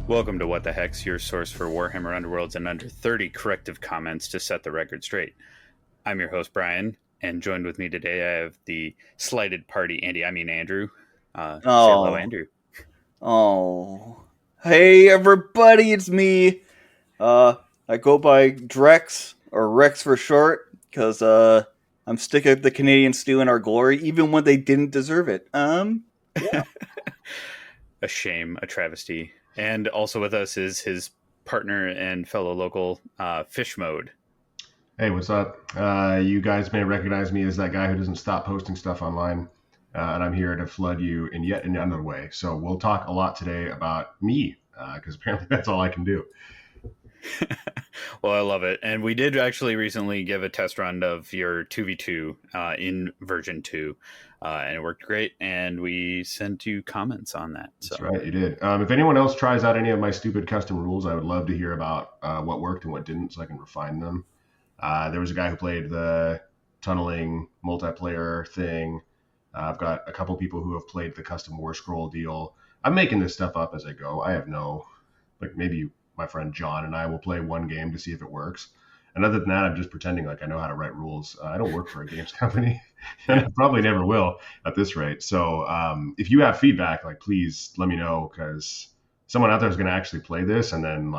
Welcome to What the Heck's, your source for Warhammer Underworlds and under 30 corrective comments to set the record straight. I'm your host, Brian, and joined with me today I have the slighted party, Andrew. Say hello, Andrew. Hey everybody, it's me. I go by Drex, or Rex for short, because I'm sticking with the Canadians stealing our glory, even when they didn't deserve it. Yeah. A shame, a travesty. And also with us is his partner and fellow local, Fishmode. Hey, what's up? You guys may recognize me as that guy who doesn't stop posting stuff online, and I'm here to flood you in yet another way. So we'll talk a lot today about me, because apparently that's all I can do. Well, I love it. And we did actually recently give a test run of your 2v2 in version 2, and it worked great. And we sent you comments on that. So. That's right, you did. If anyone else tries out any of my stupid custom rules, I would love to hear about what worked and what didn't so I can refine them. There was a guy who played the tunneling multiplayer thing. I've got a couple people who have played the custom war scroll deal. I'm making this stuff up as I go. I have maybe my friend John and I will play one game to see if it works. And other than that, I'm just pretending like I know how to write rules. I don't work for a games company, and I probably never will at this rate. So if you have feedback, please let me know, because someone out there is going to actually play this and then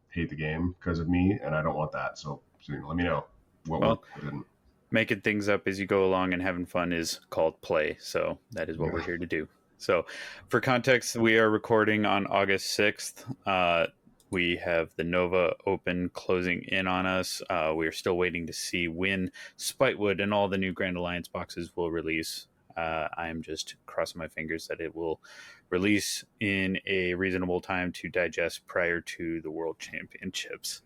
hate the game because of me, and I don't want that. So let me know what worked and didn't. Making things up as you go along and having fun is called play. So that is what we're here to do. So for context, we are recording on August 6th. We have the Nova Open closing in on us. We are still waiting to see when Spitewood and all the new Grand Alliance boxes will release. I am just crossing my fingers that it will release in a reasonable time to digest prior to the World Championships.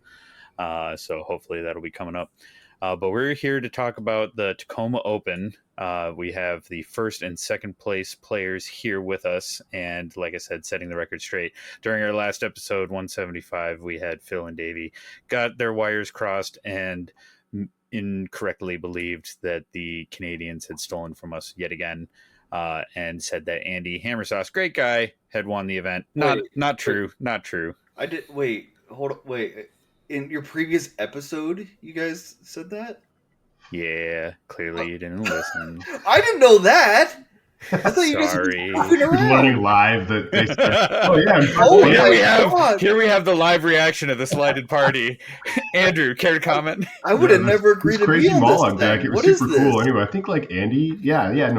So hopefully that'll be coming up. But we're here to talk about the Tacoma Open. We have the first and second place players here with us. And like I said, setting the record straight. During our last episode, 175, we had Phil and Davey got their wires crossed and incorrectly believed that the Canadians had stolen from us yet again. And said that Andy Hammersauce, great guy, had won the event. Not true. I did. Wait. In your previous episode, you guys said that? Yeah, clearly you didn't listen. I didn't know that. I thought you guys were learning live that they said, here we have the live reaction of the slighted party. Andrew, care to comment? I would have never agreed to be on this thing. It was super cool. Anyway, I think Andy,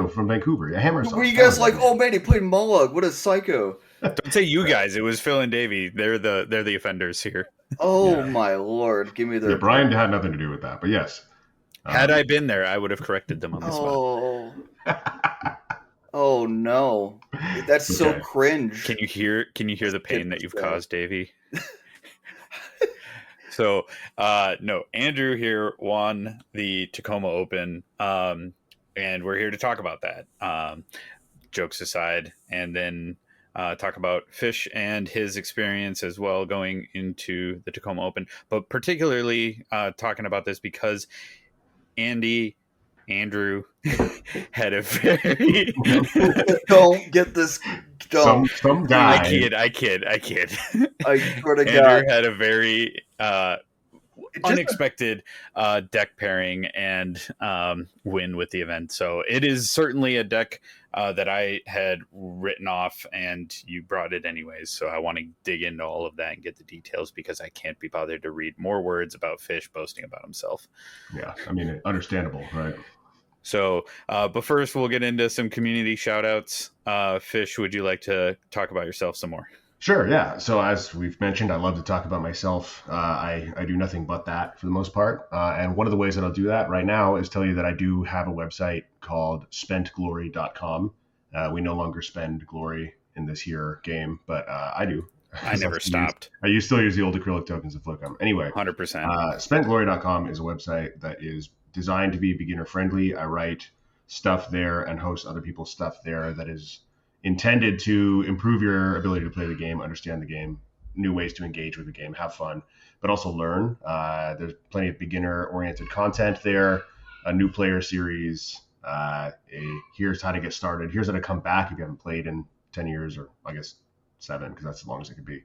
from Vancouver. Hammersauce. Were you guys oh man, he played Mollog? What a psycho! Don't say you guys. It was Phil and Davey. They're the offenders here. Oh my lord! Give me their. Yeah, Brian had nothing to do with that, but yes. Had I been there, I would have corrected them on the spot. Oh no, that's so cringe. Can you hear the pain that you've caused, Davey? So, no, Andrew here won the Tacoma Open, and we're here to talk about that. Jokes aside, and then talk about Fish and his experience as well going into the Tacoma Open, but particularly talking about this because Andrew had a very don't get this. Don't. Some guy. I kid. I swear to God. Andrew had a very unexpected deck pairing and win with the event. So it is certainly a deck that I had written off, and you brought it anyways. So I want to dig into all of that and get the details because I can't be bothered to read more words about Fish boasting about himself. Yeah, I mean, understandable, right? So, but first we'll get into some community shout outs. Fish, would you like to talk about yourself some more? Sure, yeah. So as we've mentioned, I love to talk about myself. I do nothing but that for the most part. And one of the ways that I'll do that right now is tell you that I do have a website called spentglory.com. We no longer spend glory in this here game, but I do. I never stopped. I still use the old acrylic tokens of Flickum. Anyway, 100%. Spentglory.com is a website that is designed to be beginner friendly. I write stuff there and host other people's stuff there that is intended to improve your ability to play the game, understand the game, new ways to engage with the game, have fun, but also learn. There's plenty of beginner-oriented content there, a new player series, here's how to get started, here's how to come back if you haven't played in 10 years, or I guess 7, because that's as long as it could be.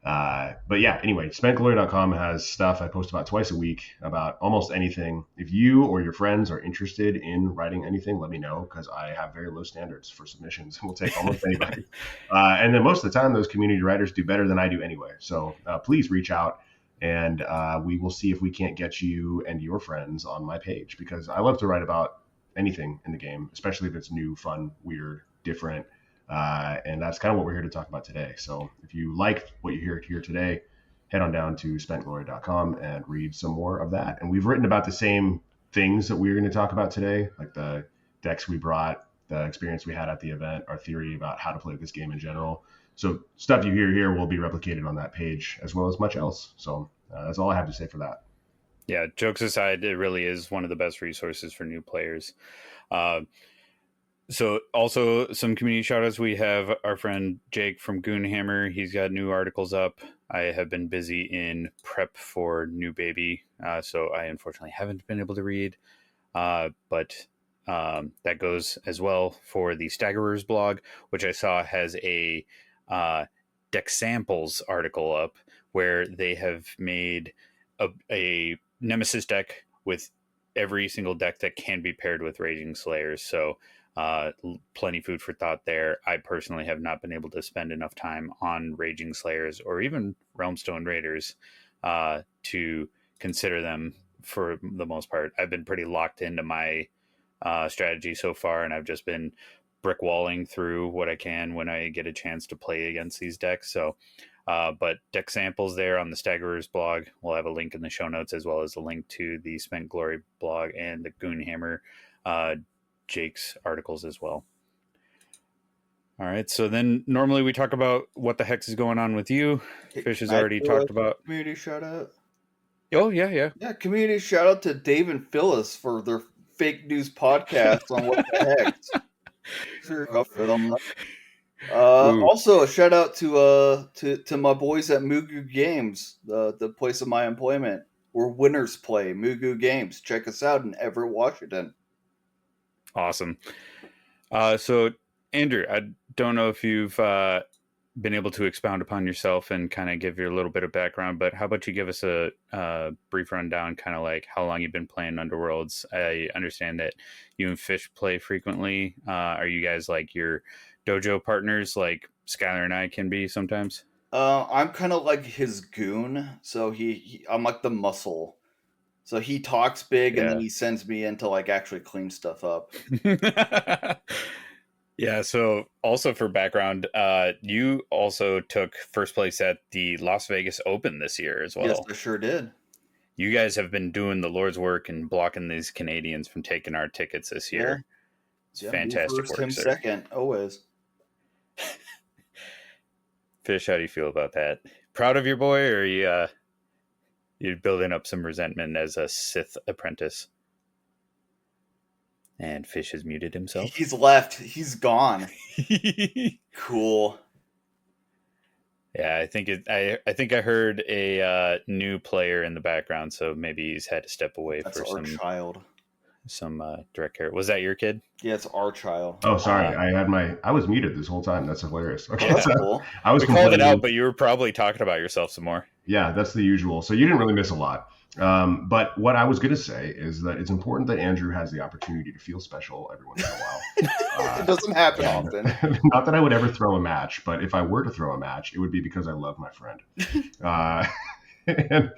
But yeah, anyway, spentglory.com has stuff I post about twice a week about almost anything. If you or your friends are interested in writing anything, let me know, because I have very low standards for submissions. We'll take almost anybody. And then most of the time, those community writers do better than I do anyway. So please reach out, and we will see if we can't get you and your friends on my page, because I love to write about anything in the game, especially if it's new, fun, weird, different. And that's kind of what we're here to talk about today. So if you like what you hear here today, head on down to spentglory.com and read some more of that. And we've written about the same things that we're going to talk about today, like the decks we brought, the experience we had at the event, our theory about how to play this game in general. So stuff you hear here will be replicated on that page, as well as much else. So that's all I have to say for that. Yeah, jokes aside, it really is one of the best resources for new players. So also some community shout outs. We have our friend Jake from Goonhammer. He's got new articles up. I have been busy in prep for New Baby, so I unfortunately haven't been able to read. But that goes as well for the Staggerers blog, which I saw has a Dexamples article up where they have made a Nemesis deck with every single deck that can be paired with Raging Slayers. So plenty food for thought there. I personally have not been able to spend enough time on Raging Slayers or even Realmstone Raiders to consider them for the most part. I've been pretty locked into my strategy so far, and I've just been brick walling through what I can when I get a chance to play against these decks. So but deck samples there on the Staggerers blog. We'll have a link in the show notes, as well as a link to the Spent Glory blog and the Goonhammer Jake's articles as well. All right, so then normally we talk about what the heck is going on with you. Fish has already talked about Community shout out. Oh yeah. Yeah, community shout out to Dave and Phyllis for their fake news podcast on what the heck. For them. Also a shout out to my boys at Mugu Games, the place of my employment, where winners play. Mugu Games. Check us out in Everett, Washington. Awesome. So Andrew, I don't know if you've been able to expound upon yourself and kind of give your little bit of background, but how about you give us a brief rundown, kind of like how long you've been playing Underworlds? I understand that you and Fish play frequently. Are you guys like your dojo partners like Skylar and I can be sometimes? I'm kind of like his goon, so I'm like the muscle. So he talks big, and then he sends me in to like actually clean stuff up. Yeah, so also for background, you also took first place at the Las Vegas Open this year as well. Yes, I sure did. You guys have been doing the Lord's work and blocking these Canadians from taking our tickets this year. It's fantastic first, work, him sir. second, always. Fish, how do you feel about that? Proud of your boy, or are you building up some resentment as a Sith apprentice? And Fish has muted himself. He's left. He's gone. Cool. Yeah, I think I heard a new player in the background, so maybe he's had to step away. That's for our child. Some direct care. Was that your kid? Yeah, it's our child. Oh, sorry. I was muted this whole time. That's hilarious. Okay, that's cool. I was we called it out, but you were probably talking about yourself some more. Yeah, that's the usual. So you didn't really miss a lot. But what I was going to say is that it's important that Andrew has the opportunity to feel special every once in a while. It doesn't happen often. Not that I would ever throw a match, but if I were to throw a match, it would be because I love my friend. And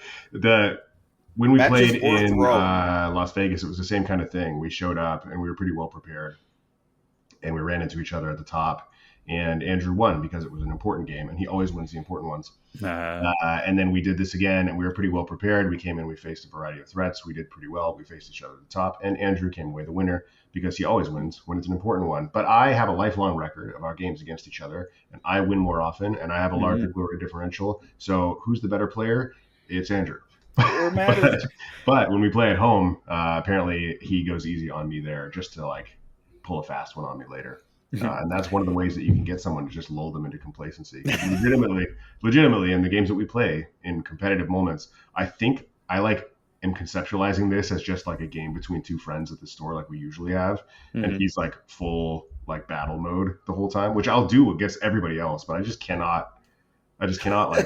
when we played in Las Vegas, it was the same kind of thing. We showed up and we were pretty well prepared, and we ran into each other at the top. And Andrew won because it was an important game, and he always wins the important ones. And then we did this again, and we were pretty well prepared. We came in, we faced a variety of threats. We did pretty well. We faced each other at the top, and Andrew came away the winner because he always wins when it's an important one. But I have a lifelong record of our games against each other, and I win more often, and I have a larger glory differential. So who's the better player? It's Andrew. But when we play at home, apparently he goes easy on me there just to like pull a fast one on me later. And that's one of the ways that you can get someone to just lull them into complacency. Legitimately, in the games that we play in competitive moments, I think I am conceptualizing this as just like a game between two friends at the store, like we usually have. And he's like full like battle mode the whole time, which I'll do against everybody else, but I just cannot I just cannot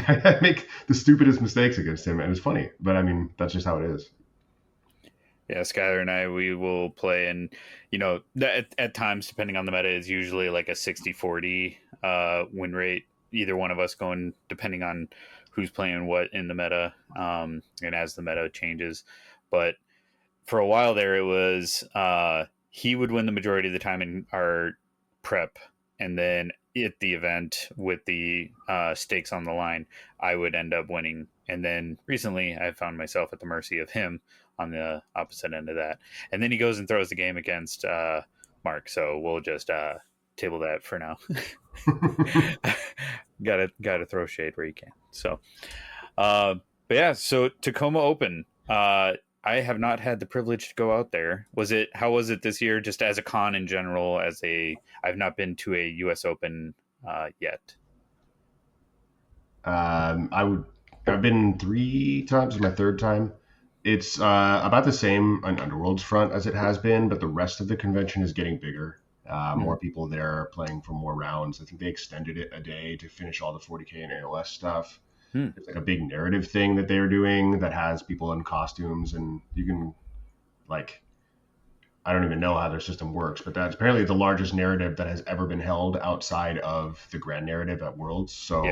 I make the stupidest mistakes against him, and it's funny. But I mean, that's just how it is. Yeah, Skylar and I, we will play, and at times, depending on the meta, is usually like a 60-40 win rate. Either one of us going, depending on who's playing what in the meta, and as the meta changes. But for a while there, it was he would win the majority of the time in our prep, and then at the event with the stakes on the line, I would end up winning. And then recently, I found myself at the mercy of him on the opposite end of that. And then he goes and throws the game against Mark. So we'll just table that for now. Gotta throw shade where you can. So, but yeah. So Tacoma Open. I have not had the privilege to go out there. How was it this year? Just as a con in general, I've not been to a U.S. Open yet. I've been 3 times. It's my 3rd time. It's about the same on Underworld's front as it has been, but the rest of the convention is getting bigger. More people there playing for more rounds. I think they extended it a day to finish all the 40K and AOS stuff. There's like a big narrative thing that they're doing that has people in costumes, and you can I don't even know how their system works, but that's apparently the largest narrative that has ever been held outside of the grand narrative at Worlds. So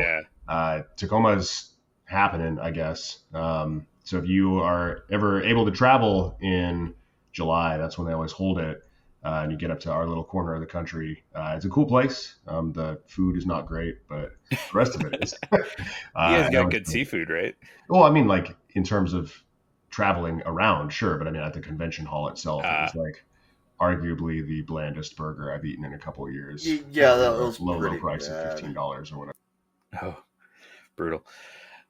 Tacoma's happening, I guess. So if you are ever able to travel in July, that's when they always hold it. And you get up to our little corner of the country. It's a cool place. The food is not great, but the rest of it is. You guys got good seafood, right? Well, I mean, like in terms of traveling around, sure. But I mean, at the convention hall itself, it was like arguably the blandest burger I've eaten in a couple of years. Yeah, that was low price bad. of $15 or whatever. Oh, brutal.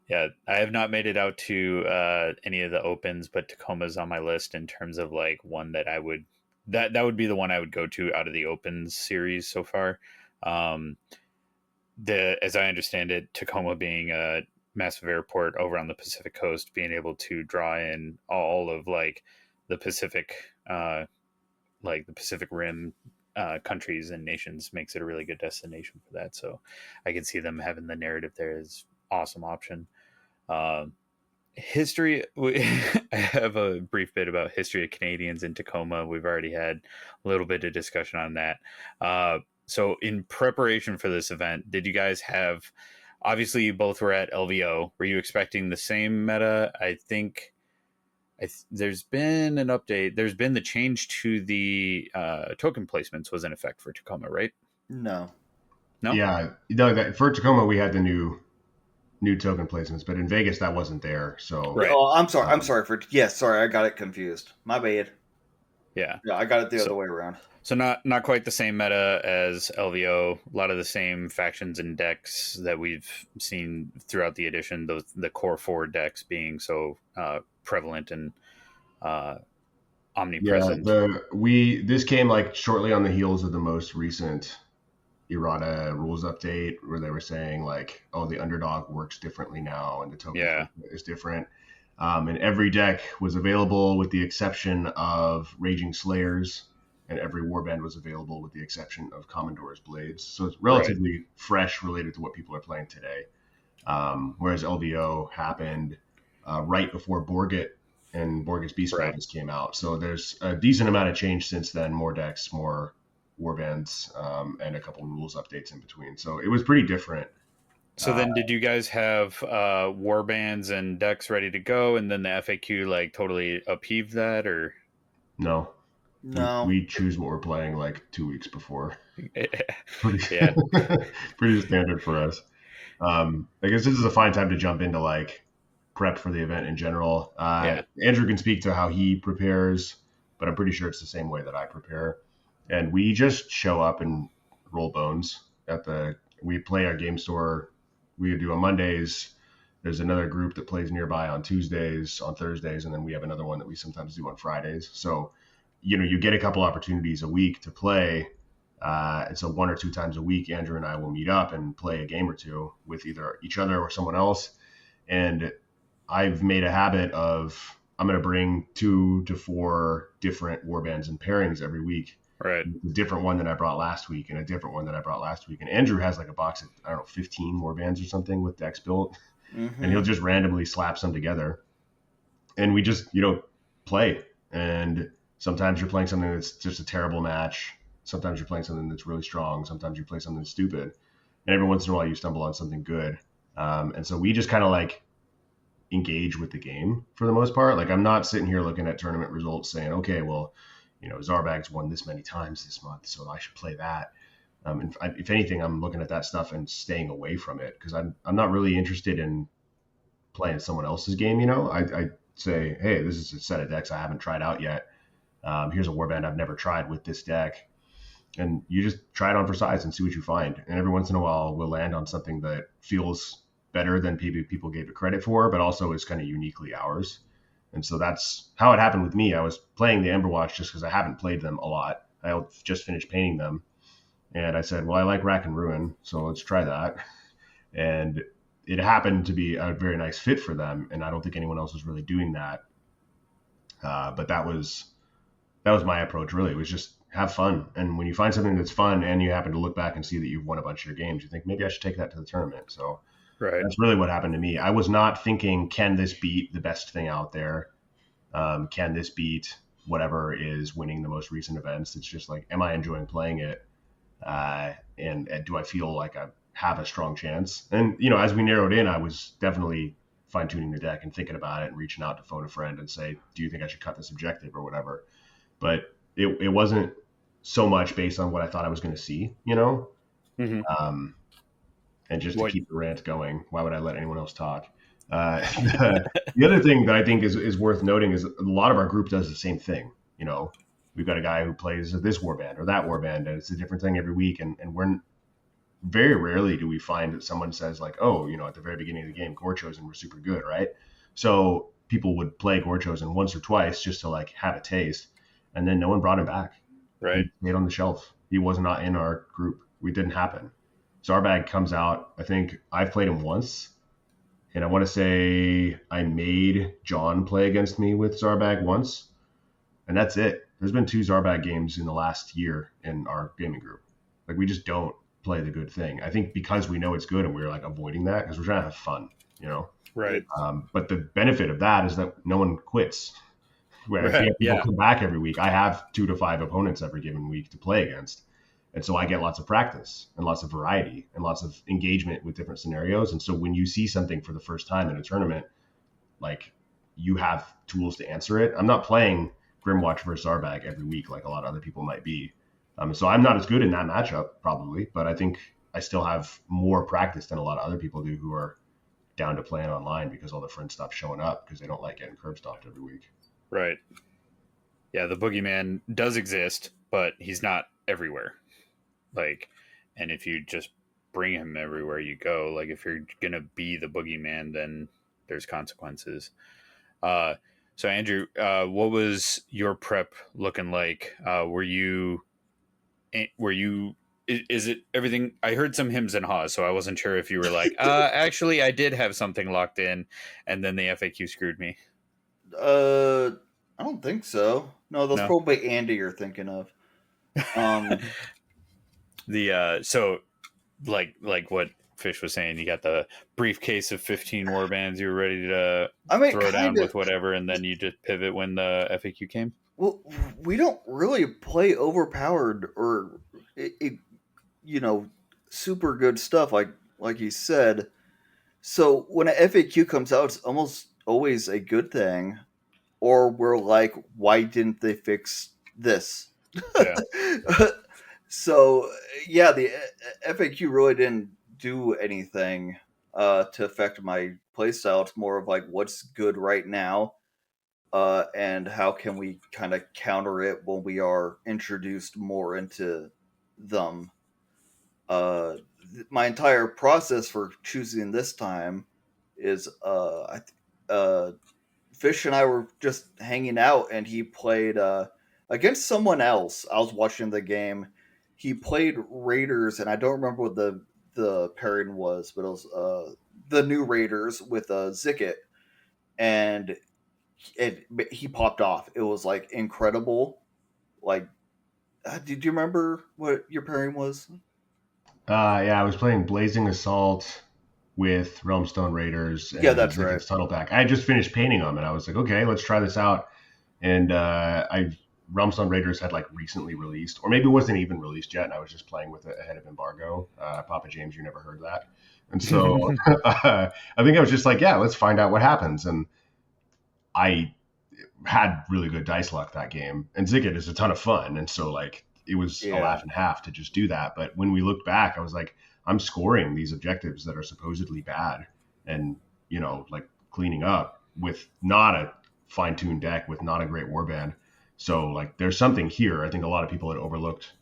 Yeah, I have not made it out to any of the opens, but Tacoma's on my list in terms of like one that I would that would be the one I would go to out of the opens series so far. As I understand it, Tacoma being a massive airport over on the Pacific coast, being able to draw in all of like the Pacific, like the Pacific Rim countries and nations makes it a really good destination for that. So I can see them having the narrative there is awesome option. History, I have a brief bit about history of Canadians in Tacoma. We've already had a little bit of discussion on that. So in preparation for this event, did you guys have, obviously you both were at LVO, were you expecting the same meta? I think there's been an update. There's been the change to the token placements was in effect for Tacoma, right? No. Yeah, for Tacoma we had the new token placements, but in Vegas that wasn't there. So right. Oh, I'm sorry. Sorry, I got it confused. My bad. Yeah, I got it the other way around. So not quite the same meta as LVO. A lot of the same factions and decks that we've seen throughout the edition. The core 4 decks being so prevalent and omnipresent. Yeah, this came like shortly on the heels of the most recent errata rules update where they were saying like, oh, the underdog works differently now and the token is different. And every deck was available with the exception of Raging Slayers, and every warband was available with the exception of Commandore's Blades. So it's relatively fresh related to what people are playing today. Whereas LVO happened right before Borget and Borget's Beast Riders came out. So there's a decent amount of change since then, more decks, more warbands, and a couple rules updates in between. So it was pretty different. So then did you guys have warbands and decks ready to go, and then the FAQ like totally upheaved that, or? No. We choose what we're playing like 2 weeks before. Yeah. Pretty standard for us. I guess this is a fine time to jump into like prep for the event in general. Andrew can speak to how he prepares, but I'm pretty sure it's the same way that I prepare. And we just show up and roll bones we play our game store. We do on Mondays. There's another group that plays nearby on Tuesdays, on Thursdays, and then we have another one that we sometimes do on Fridays. So, you get a couple opportunities a week to play. And so 1 or 2 times a week, Andrew and I will meet up and play a game or two with either each other or someone else. And I've made a habit of, I'm going to bring 2 to 4 different warbands and pairings every week. Right. A different one than I brought last week, and a different one that I brought last week. And Andrew has like a box of, I don't know, 15 more bands or something with decks built, and he'll just randomly slap some together, and we just play. And sometimes you're playing something that's just a terrible match. Sometimes you're playing something that's really strong. Sometimes you play something stupid, and every once in a while you stumble on something good. And so we just kind of like engage with the game for the most part. Like I'm not sitting here looking at tournament results saying, okay, well, Zarbag's won this many times this month, so I should play that. And if anything, I'm looking at that stuff and staying away from it because I'm not really interested in playing someone else's game. I say, hey, this is a set of decks I haven't tried out yet. Here's a warband I've never tried with this deck, and you just try it on for size and see what you find. And every once in a while, we'll land on something that feels better than people gave it credit for, but also is kind of uniquely ours. And so that's how it happened with me. I was playing the Emberwatch just because I haven't played them a lot. I just finished painting them. And I said, well, I like Rack and Ruin, so let's try that. And it happened to be a very nice fit for them. And I don't think anyone else was really doing that. But that was my approach, really. It was just have fun. And when you find something that's fun and you happen to look back and see that you've won a bunch of your games, you think, maybe I should take that to the tournament. So that's really what happened to me. I was not thinking, can this beat the best thing out there? Can this beat whatever is winning the most recent events? It's just like, am I enjoying playing it? And do I feel like I have a strong chance? And, as we narrowed in, I was definitely fine tuning the deck and thinking about it and reaching out to phone a friend and say, do you think I should cut this objective or whatever? But it wasn't so much based on what I thought I was going to see, and just to keep the rant going, why would I let anyone else talk? The other thing that I think is worth noting is a lot of our group does the same thing. We've got a guy who plays this warband or that warband, and it's a different thing every week. And we're very rarely do we find that someone says like, oh, at the very beginning of the game, Gore Chosen were super good, right? So people would play Gore Chosen once or twice just to like have a taste, and then no one brought him back. Right. He stayed on the shelf. He was not in our group. It didn't happen. Zarbag comes out. I think I've played him once. And I want to say I made John play against me with Zarbag once. And that's it. There's been 2 Zarbag games in the last year in our gaming group. Like, we just don't play the good thing. I think because we know it's good and we're like avoiding that because we're trying to have fun, Right. But the benefit of that is that no one quits. Where if you have people come back every week, I have 2 to 5 opponents every given week to play against. And so I get lots of practice and lots of variety and lots of engagement with different scenarios. And so when you see something for the first time in a tournament, like, you have tools to answer it. I'm not playing Grimwatch versus Zarbag every week like a lot of other people might be. So I'm not as good in that matchup probably, but I think I still have more practice than a lot of other people do who are down to playing online because all their friends stop showing up because they don't like getting curb stomped every week. Right. Yeah, the boogeyman does exist, but he's not everywhere. Like, and if you just bring him everywhere you go, like if you're gonna be the boogeyman, then there's consequences. So Andrew, what was your prep looking like? Were you? Is it everything? I heard some hems and haws, so I wasn't sure if you were like, actually, I did have something locked in, and then the FAQ screwed me. I don't think so. No, that's probably Andy you're thinking of. So like what Fish was saying, you got the briefcase of 15 warbands, you were ready to throw down with whatever, and then you just pivot when the FAQ came. Well, we don't really play overpowered or super good stuff like you said. So when an FAQ comes out, it's almost always a good thing. Or we're like, why didn't they fix this? Yeah. So, yeah, the FAQ really didn't do anything to affect my playstyle. It's more of like, what's good right now? And how can we kind of counter it when we are introduced more into them? My entire process for choosing this time is Fish and I were just hanging out, and he played against someone else. I was watching the game. He played Raiders, and I don't remember what the pairing was, but it was the new Raiders with Zicket, and he popped off. It was like incredible. Like Did you remember what your pairing was? Yeah, I was playing Blazing Assault with Realmstone Raiders Yeah, and that's right. Zikith's Tunnel Pack. I had just finished painting them, and I was like, okay, let's try this out. And I Realmstone Raiders had like recently released, or maybe it wasn't even released yet, and I was just playing with it ahead of embargo. Papa James, you never heard that. And so I think I was just like, yeah, let's find out what happens. And I had really good dice luck that game, and Ziggit is a ton of fun, and so like it was a laugh and a half to just do that. But when we looked back, I was like, I'm scoring these objectives that are supposedly bad, and like cleaning up with not a fine-tuned deck, with not a great warband. So like there's something here. I think a lot of people had overlooked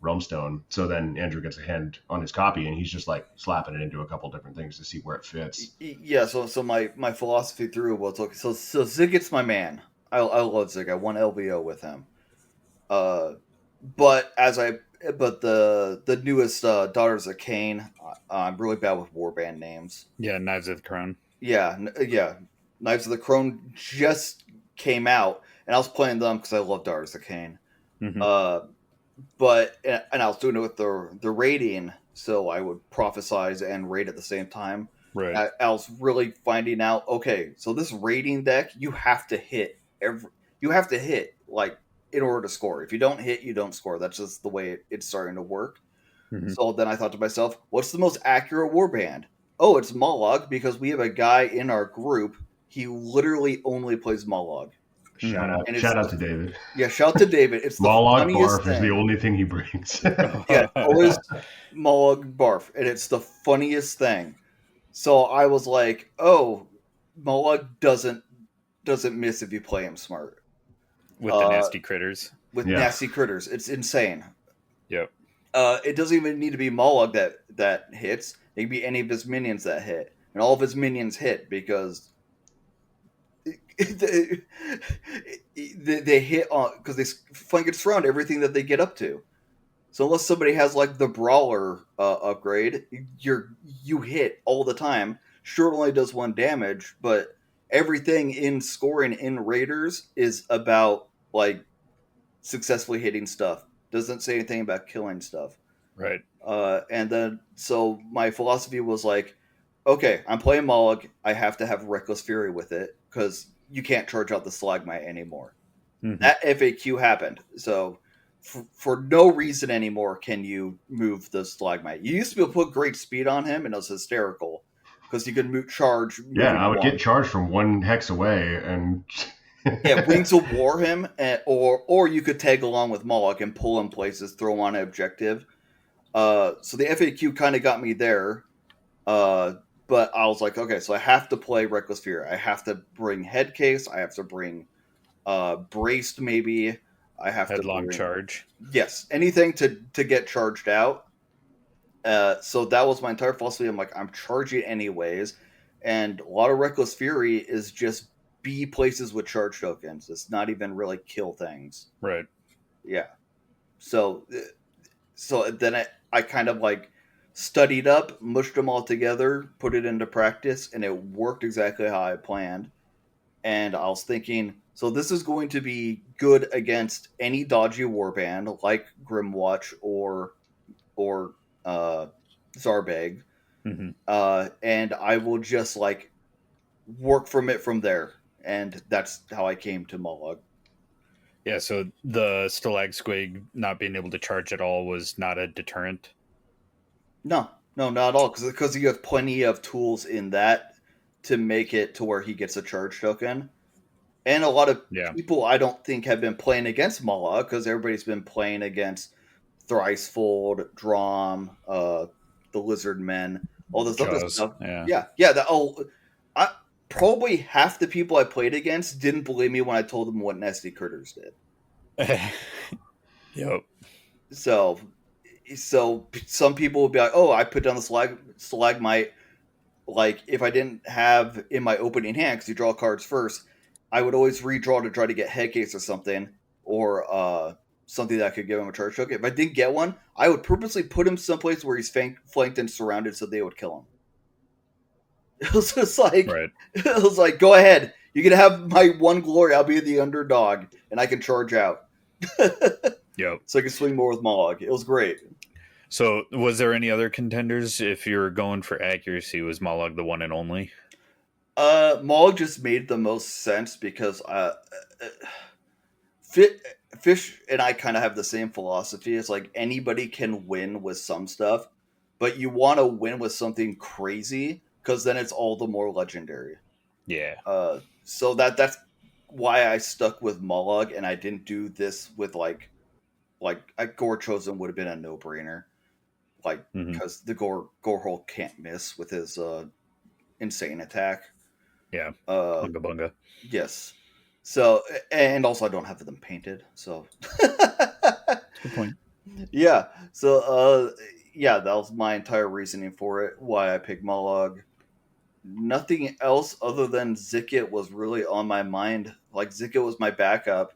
Realmstone. So then Andrew gets a hand on his copy, and he's just like slapping it into a couple different things to see where it fits. Yeah, so my philosophy through was, okay, so Zigget's my man. I love Zig. I won LVO with him. Uh, but the newest Daughters of Cain, I'm really bad with warband names. Yeah, Knives of the Crown. Yeah, yeah. Knives of the Crone just came out, and I was playing them because I love Daughters of Cain. Mm-hmm. But I was doing it with the rating, so I would prophesize and rate at the same time. Right. I was really finding out, okay, so this rating deck, you have to hit like in order to score. If you don't hit, you don't score. That's just the way it's starting to work. Mm-hmm. So then I thought to myself, what's the most accurate warband? Oh, it's Mollog, because we have a guy in our group. He literally only plays Mollog. Shout out to David. Yeah, shout out to David. It's the Mollog funniest Barf thing. is the only thing he brings. Yeah, always Mollog Barf, and it's the funniest thing. So I was like, oh, Mollog doesn't miss if you play him smart. With the nasty critters. With nasty critters. It's insane. Yep. It doesn't even need to be Mollog that hits. It can be any of his minions that hit. And all of his minions hit because they hit on, because they flank and surround everything that they get up to. So unless somebody has like the brawler upgrade, you hit all the time. Sure, it only does 1 damage, but everything in scoring in Raiders is about like successfully hitting stuff. Doesn't say anything about killing stuff. Right. And then so my philosophy was like, okay, I'm playing Mollog. I have to have Reckless Fury with it because you can't charge out the Stalagmite anymore. Mm-hmm. That FAQ happened. So for no reason anymore can you move the Stalagmite. You used to be able to put great speed on him, and it was hysterical because you could charge. Yeah, I would get charged from 1 hex away, and yeah, Wings of War him, or you could tag along with Mollog and pull him places, throw him on an objective. So the FAQ kind of got me there. But I was like, okay, so I have to play Reckless Fury. I have to bring Headcase. I have to bring Braced, maybe. I have Headlong to bring, Charge. Yes, anything to get charged out. So that was my entire philosophy. I'm like, I'm charging anyways. And a lot of Reckless Fury is just be places with charge tokens. It's not even really kill things. Right. Yeah. So then I kind of like studied up, mushed them all together, put it into practice, and it worked exactly how I planned. And I was thinking, so this is going to be good against any dodgy warband like Grimwatch or Zarbeg. Mm-hmm. And I will just like work from there. And that's how I came to Mollog. Yeah, so the Stalag Squig not being able to charge at all was not a deterrent? No, not at all. Because you have plenty of tools in that to make it to where he gets a charge token. And a lot of people I don't think have been playing against Mollog because everybody's been playing against Thricefold, Drom, the Lizard Men, all this other stuff. Yeah. Probably half the people I played against didn't believe me when I told them what Nasty Critters did. Yep. So some people would be like, oh, I put down the Stalagmite. Like, if I didn't have in my opening hand, because you draw cards first, I would always redraw to try to get Headcase or something, or something that could give him a charge token. If I didn't get one, I would purposely put him someplace where he's flanked and surrounded so they would kill him. It was just like, It was like, go ahead. You can have my one glory. I'll be the underdog, and I can charge out. Yep. so I could swing more with Mollog. It was great. So, was there any other contenders? If you're going for accuracy, was Mollog the one and only? Mollog just made the most sense because Fish and I kind of have the same philosophy. It's like anybody can win with some stuff, but you want to win with something crazy because then it's all the more legendary. Yeah. So that's why I stuck with Mollog and I didn't do this with like Gore Chosen would have been a no brainer, like because the Gorehole can't miss with his insane attack. Yeah. Bunga bunga. Yes. So, and also I don't have them painted, so. Good point. Yeah. So, yeah, that was my entire reasoning for it, why I picked Mollog. Nothing else other than Zicket was really on my mind. Like, Zicket was my backup.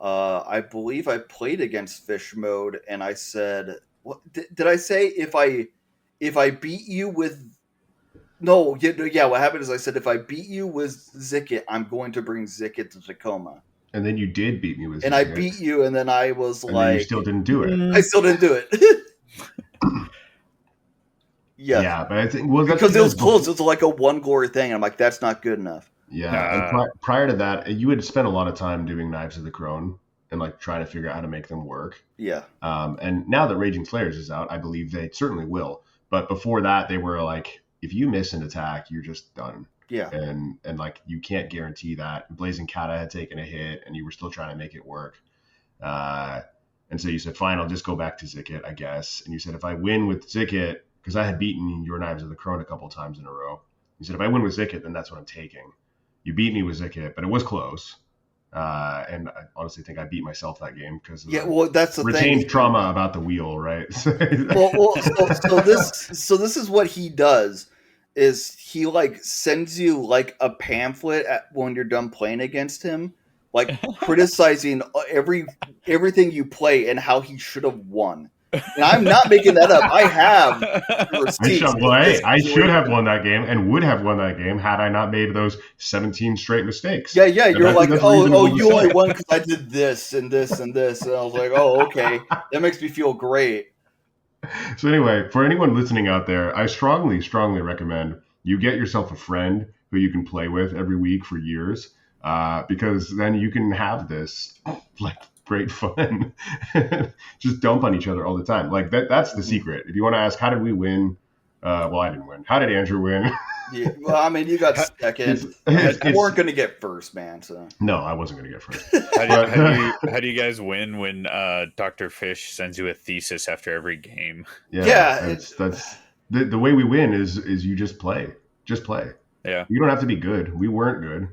I believe I played against Fishmode, and I said, "What did I say? If I beat you with." No, yeah. What happened is I said if I beat you with Zicket, I'm going to bring Zicket to Tacoma. And then you did beat me with Zicket. And I beat you, and then I was and like... then you still didn't do it. I still didn't do it. Yeah. Yeah, but I think... Well, that's because it was close. It was like a one glory thing. I'm like, that's not good enough. Yeah. And prior to that, you had spent a lot of time doing Knives of the Crone and like trying to figure out how to make them work. Yeah. And now that Raging Slayers is out, I believe they certainly will. But before that, they were like... If you miss an attack, you're just done. Yeah. And like you can't guarantee that. Blazing Kata had taken a hit and you were still trying to make it work. And so you said, fine, I'll just go back to Zicket, I guess. And you said, if I win with Zicket, because I had beaten your Knives of the Crone a couple times in a row. You said, if I win with Zicket, then that's what I'm taking. You beat me with Zicket, but it was close. And I honestly think I beat myself that game because that's the retained thing. trauma about the wheel, right? So this is what he does is he like sends you like a pamphlet when you're done playing against him, like criticizing everything you play and how he should have won. And I'm not making that up. I have receipts. I should have won that game and would have won that game had I not made those 17 straight mistakes. Yeah. You're like, oh, you only won because I did this and this and this. And I was like, oh, okay. That makes me feel great. So anyway, for anyone listening out there, I strongly, strongly recommend you get yourself a friend who you can play with every week for years, because then you can have this like great fun. Just dump on each other all the time. Like that's the secret. If you want to ask, how did we win? Well, I didn't win. How did Andrew win? Yeah, well, I mean, you got second. You weren't going to get first, man. So no, I wasn't going to get first. How do you guys win when Dr. Fish sends you a thesis after every game? Yeah, that's the way we win is you just play. Yeah, you don't have to be good. We weren't good.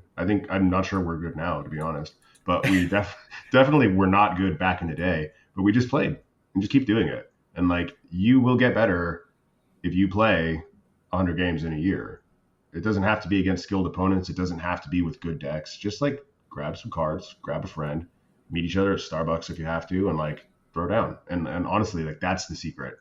I'm not sure we're good now, to be honest. But we definitely were not good back in the day. But we just played and just keep doing it. And like you will get better if you play 100 games in a year. It doesn't have to be against skilled opponents. It doesn't have to be with good decks. Just like grab some cards, grab a friend, meet each other at Starbucks if you have to, and like throw down. And honestly, like that's the secret.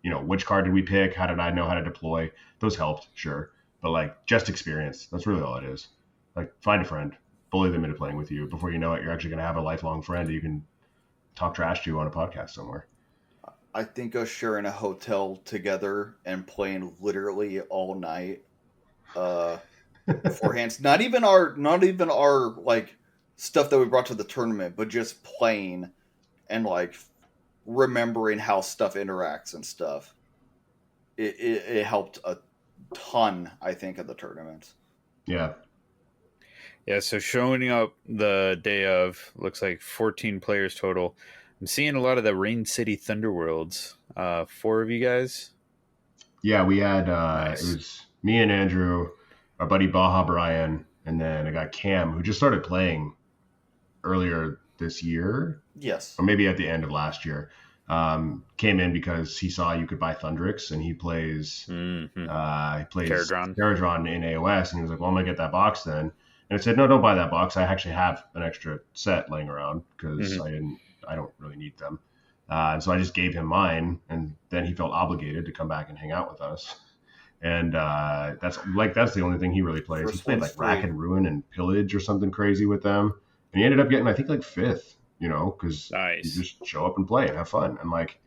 Which card did we pick? How did I know how to deploy? Those helped, sure. But like just experience. That's really all it is. Like find a friend, bully them into playing with you. Before you know it, you're actually going to have a lifelong friend that you can talk trash to on a podcast somewhere. I think us sharing a hotel together and playing literally all night beforehand. Not even our like stuff that we brought to the tournament, but just playing and like remembering how stuff interacts and stuff. It helped a ton, I think, at the tournament. Yeah. Yeah, so showing up the day of, looks like 14 players total. I'm seeing a lot of the Rain City Thunderworlds. 4 of you guys? Yeah, we had, nice. It was me and Andrew, our buddy Baja Brian, and then I got Cam, who just started playing earlier this year. Yes. Or maybe at the end of last year. Came in because he saw you could buy Thundrix, and he plays Caradron in AOS, and he was like, well, I'm going to get that box then. And I said, no, don't buy that box. I actually have an extra set laying around because I don't really need them. And so I just gave him mine, and then he felt obligated to come back and hang out with us. And that's the only thing he really plays. He played like Rack and Ruin and Pillage or something crazy with them. And he ended up getting, I think, like 5th, because you Nice. just show up and play and have fun. And like,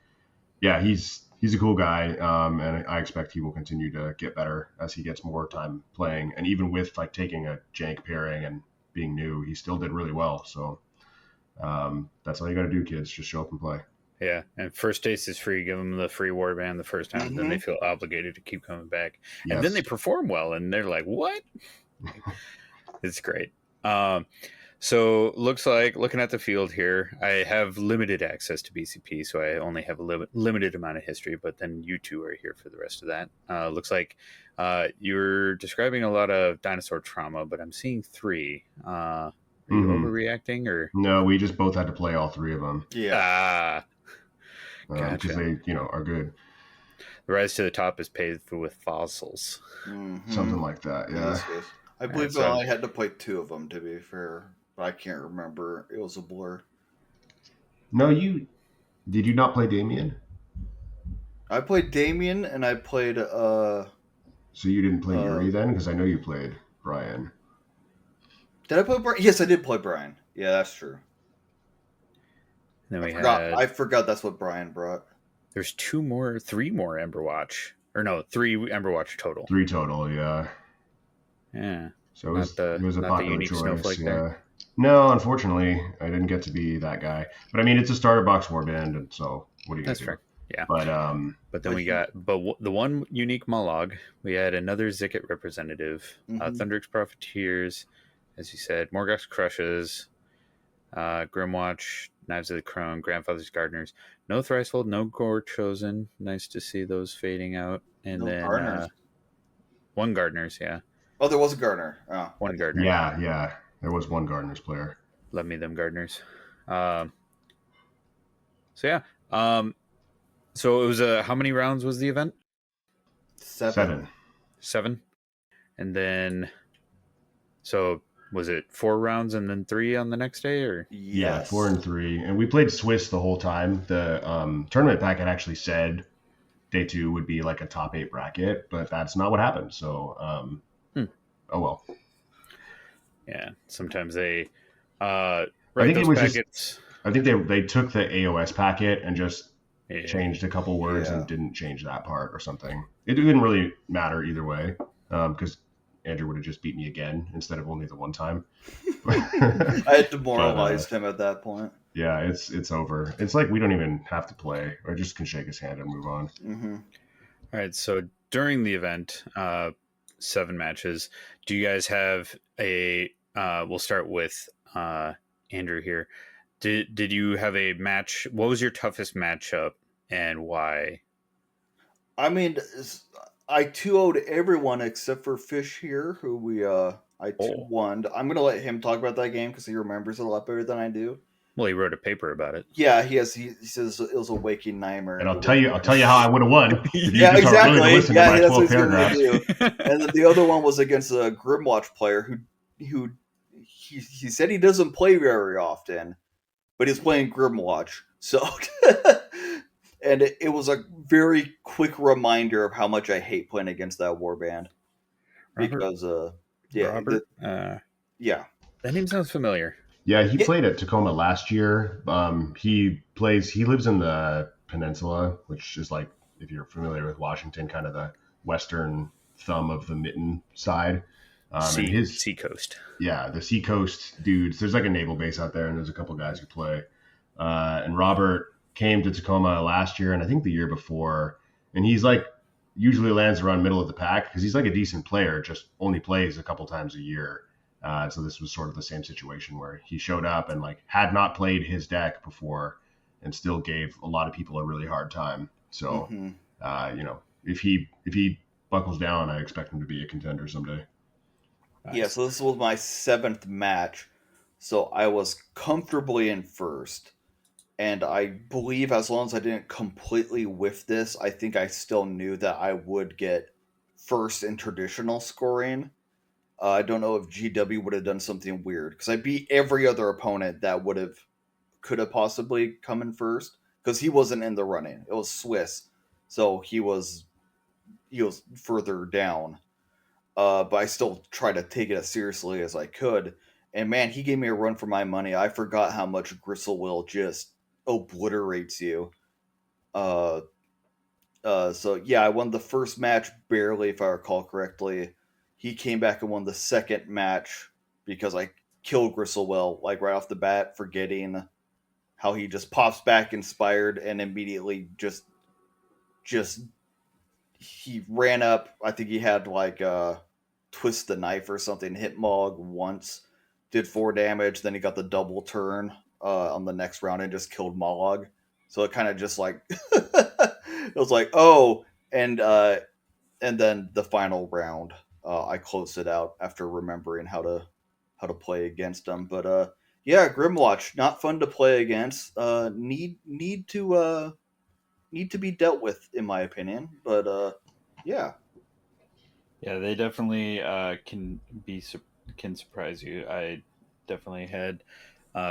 yeah, he's a cool guy, and I expect he will continue to get better as he gets more time playing. And even with like taking a jank pairing and being new, he still did really well. So that's all you got to do, kids. Just show up and play. Yeah, and first taste is free. Give them the free warband the first time, then they feel obligated to keep coming back, and then they perform well, and they're like, "What?" It's great. So looks like looking at the field here, I have limited access to BCP, so I only have a limited amount of history. But then you two are here for the rest of that. Looks like you're describing a lot of dinosaur trauma, but I'm seeing 3. Are you overreacting or no? We just both had to play all 3 of them. Yeah. Because they are good. The rise to the top is paved with fossils. Something like that. Yeah. Yes. I believe I only had to play 2 of them, to be fair. But I can't remember. It was a blur. No, did you not play Damien? I played Damien, and I played So you didn't play Yuri then? Because I know you played Brian. Did I play Brian? Yes, I did play Brian. Yeah, that's true. Then I forgot that's what Brian brought. There's 3 more Emberwatch. Or no, 3 Emberwatch total. 3 total, yeah. Yeah. So it was a not popular the unique choice. snowflake there. No, unfortunately, I didn't get to be that guy. But I mean, it's a starter box warband, and so what are you gonna do? Fair. Yeah. But then we got the one unique Mollog. We had another Zicket representative, Thunderix Profiteers, as you said, Morgox Crushes, Grimwatch, Knives of the Crone, Grandfather's Gardeners. No Thricefold, no Gore Chosen. Nice to see those fading out. And then Gardeners. 1 Gardeners, yeah. Oh, there was a Gardener. Oh. 1 Gardener. Yeah. There was 1 Gardeners player. Love me them Gardeners. So yeah. So it was how many rounds was the event? 7. 7. And then so was it 4 rounds and then 3 on the next day, or? Yes. Yeah, 4 and 3. And we played Swiss the whole time. The tournament packet actually said day 2 would be like a top 8 bracket, but that's not what happened. So oh well. Yeah, sometimes they write those packets. I think they took the AOS packet and just changed a couple words and didn't change that part or something. It didn't really matter either way, because Andrew would have just beat me again instead of only the one time. I had demoralized him at that point. Yeah, it's over. It's like we don't even have to play. I just can shake his hand and move on. All right, so during the event, 7 matches. Do you guys have a? We'll start with Andrew here. Did you have a match? What was your toughest matchup and why? I mean, I 2-0'd everyone except for Fish here, who I 2-1'd. I'm gonna let him talk about that game because he remembers it a lot better than I do. Well, he wrote a paper about it. Yeah, he has. He says it was a waking nightmare. And I'll tell you how I would have won. Yeah, exactly. Really yeah, that's what he's gonna do. And then the other one was against a Grimwatch player who he said he doesn't play very often, but he's playing Grimwatch. So, and it was a very quick reminder of how much I hate playing against that warband. Because Robert? Yeah. That name sounds familiar. Yeah, he played at Tacoma last year. He lives in the peninsula, which is like, if you're familiar with Washington, kind of the western thumb of the Mitten side. Seacoast. Yeah, the Seacoast dudes. There's like a naval base out there, and there's a couple guys who play. And Robert came to Tacoma last year, and I think the year before. And he's like, usually lands around middle of the pack because he's like a decent player, just only plays a couple times a year. So this was sort of the same situation where he showed up and like had not played his deck before and still gave a lot of people a really hard time. So, if he buckles down, I expect him to be a contender someday. Nice. Yeah, so this was my 7th match. So I was comfortably in first. And I believe as long as I didn't completely whiff this, I think I still knew that I would get first in traditional scoring. I don't know if GW would have done something weird because I beat every other opponent that could have possibly come in first because he wasn't in the running. It was Swiss, so he was further down. But I still tried to take it as seriously as I could, And man, he gave me a run for my money. I forgot how much Gristlewill just obliterates you. So yeah, I won the first match barely, if I recall correctly. He came back and won the second match because I killed Gristlewill like right off the bat, forgetting how he just pops back inspired and immediately just he ran up. I think he had like twist the knife or something, hit Mog once, did 4 damage, then he got the double turn on the next round and just killed Mollog. So it kind of just like it was like, oh, and then the final round, I closed it out after remembering how to play against him. But yeah, Grimwatch, not fun to play against. Need to be dealt with, in my opinion. But yeah. Yeah, they definitely can surprise you. I definitely had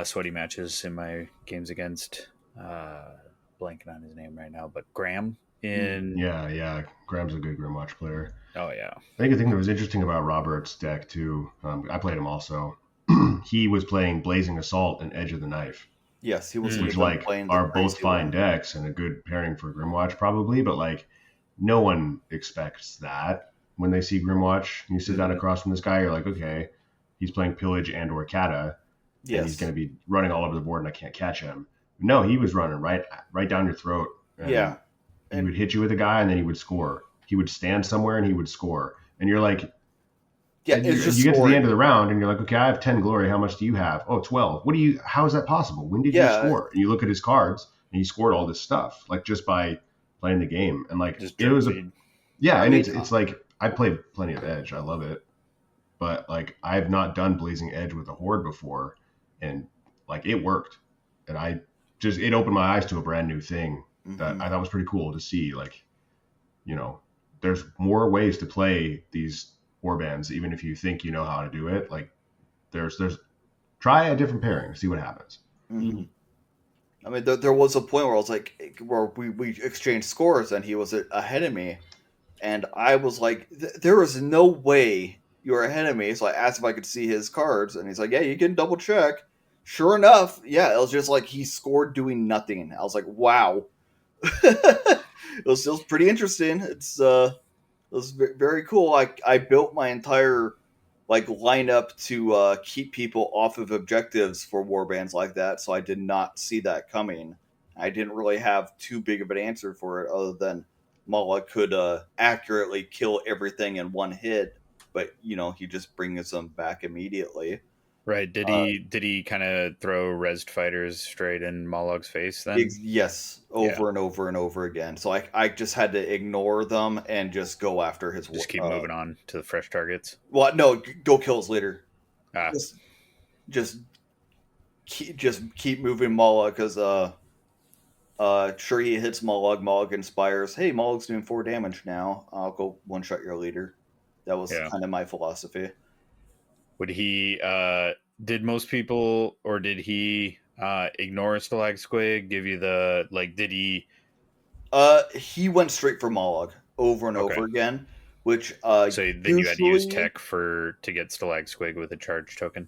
sweaty matches in my games against blanking on his name right now, but Graham in Yeah, Graham's a good Grimwatch player. Oh yeah, I think the thing that was interesting about Robert's deck too, I played him also. He was playing Blazing Assault and Edge of the Knife. Yes, he was which like are both fine decks and a good pairing for Grimwatch probably, but like no one expects that when they see Grimwatch. You sit down across from this guy, you're like, okay, he's playing Pillage and or Kata, and he's going to be running all over the board, and I can't catch him. No, he was running right down your throat. And he would hit you with a guy, and then he would score. He would stand somewhere, and he would score. And you're like, yeah, it's just you get to the end of the round, and you're like, okay, I have 10 glory. How much do you have? Oh, 12. How is that possible? When did you score? And you look at his cards, and he scored all this stuff, like just by playing the game. And like it was it's like I played plenty of Edge. I love it, but like I've not done Blazing Edge with a Horde before, and like it worked, and it opened my eyes to a brand new thing that I thought was pretty cool to see. Like, there's more ways to play these warbands, even if you think you know how to do it. Like there's try a different pairing, see what happens. Mm-hmm. I mean, there was a point where I was like, where we exchanged scores and he was ahead of me, and I was like, there is no way you're ahead of me. So I asked if I could see his cards, and he's like, yeah, you can double check. Sure enough, yeah, it was just like he scored doing nothing. I was like, wow. It was pretty interesting. It was very cool. I built my entire lineup to keep people off of objectives for warbands like that, so I did not see that coming. I didn't really have too big of an answer for it, other than Mala could accurately kill everything in one hit, but he just brings them back immediately. Right. Did he kind of throw rezzed fighters straight in Molog's face then? Yes, over and over and over again. So I just had to ignore them and just go after his. Just keep moving on to the fresh targets. Well, no, go kill his leader. Just keep moving Mala, because sure, he hits Mollog. Mollog inspires. Hey, Mollog's doing 4 damage now. I'll go one shot your leader. That was kind of my philosophy. Would he? Did most people, or did he ignore Stalag Squig? Give you the Did he? He went straight for Mollog over and over again, which so then you had to use tech to get Stalag Squig with a charge token.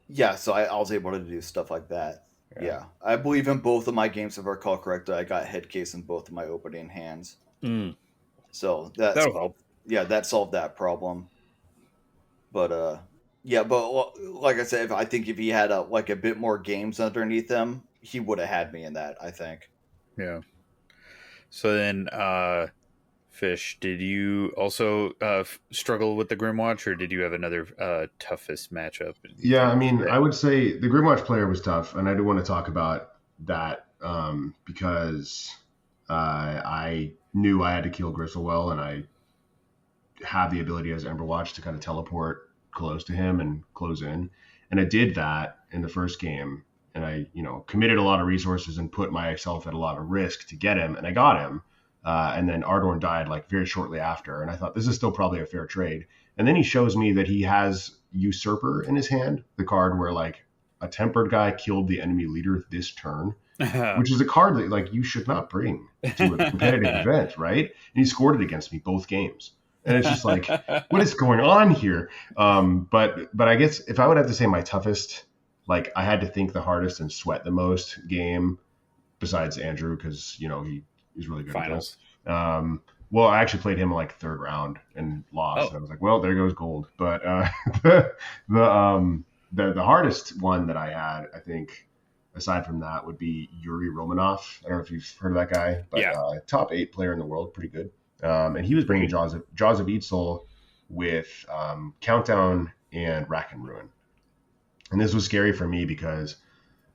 Yeah, so I was able to do stuff like that. Yeah, I believe in both of my games, if I recall correctly, I got headcase in both of my opening hands. So that'll help. Yeah, that solved that problem. But but like I said, I think if he had a bit more games underneath him, he would have had me in that, I think. Yeah. So then, Fish, did you also struggle with the Grimwatch, or did you have another toughest matchup? Yeah, I mean, I would say the Grimwatch player was tough, and I do want to talk about that because I knew I had to kill Gristlewill, and I have the ability as Emberwatch to kind of teleport close to him and close in. And I did that in the first game, and I, committed a lot of resources and put myself at a lot of risk to get him, and I got him. And then Ardorn died very shortly after, and I thought this is still probably a fair trade. And then he shows me that he has Usurper in his hand, the card where a tempered guy killed the enemy leader this turn, which is a card that you should not bring to a competitive event, right? And he scored it against me both games. And it's just like, what is going on here? But I guess if I would have to say my toughest, like I had to think the hardest and sweat the most game, besides Andrew, because he's really good Finals. at this. Well, I actually played him like third round and lost. And I was like, well, there goes gold. But the hardest one that I had, I think, aside from that, would be Yuri Romanov. I don't know if you've heard of that guy, but top 8 player in the world, pretty good. And he was bringing Jaws of Eatsel with Countdown and Rack and Ruin. And this was scary for me because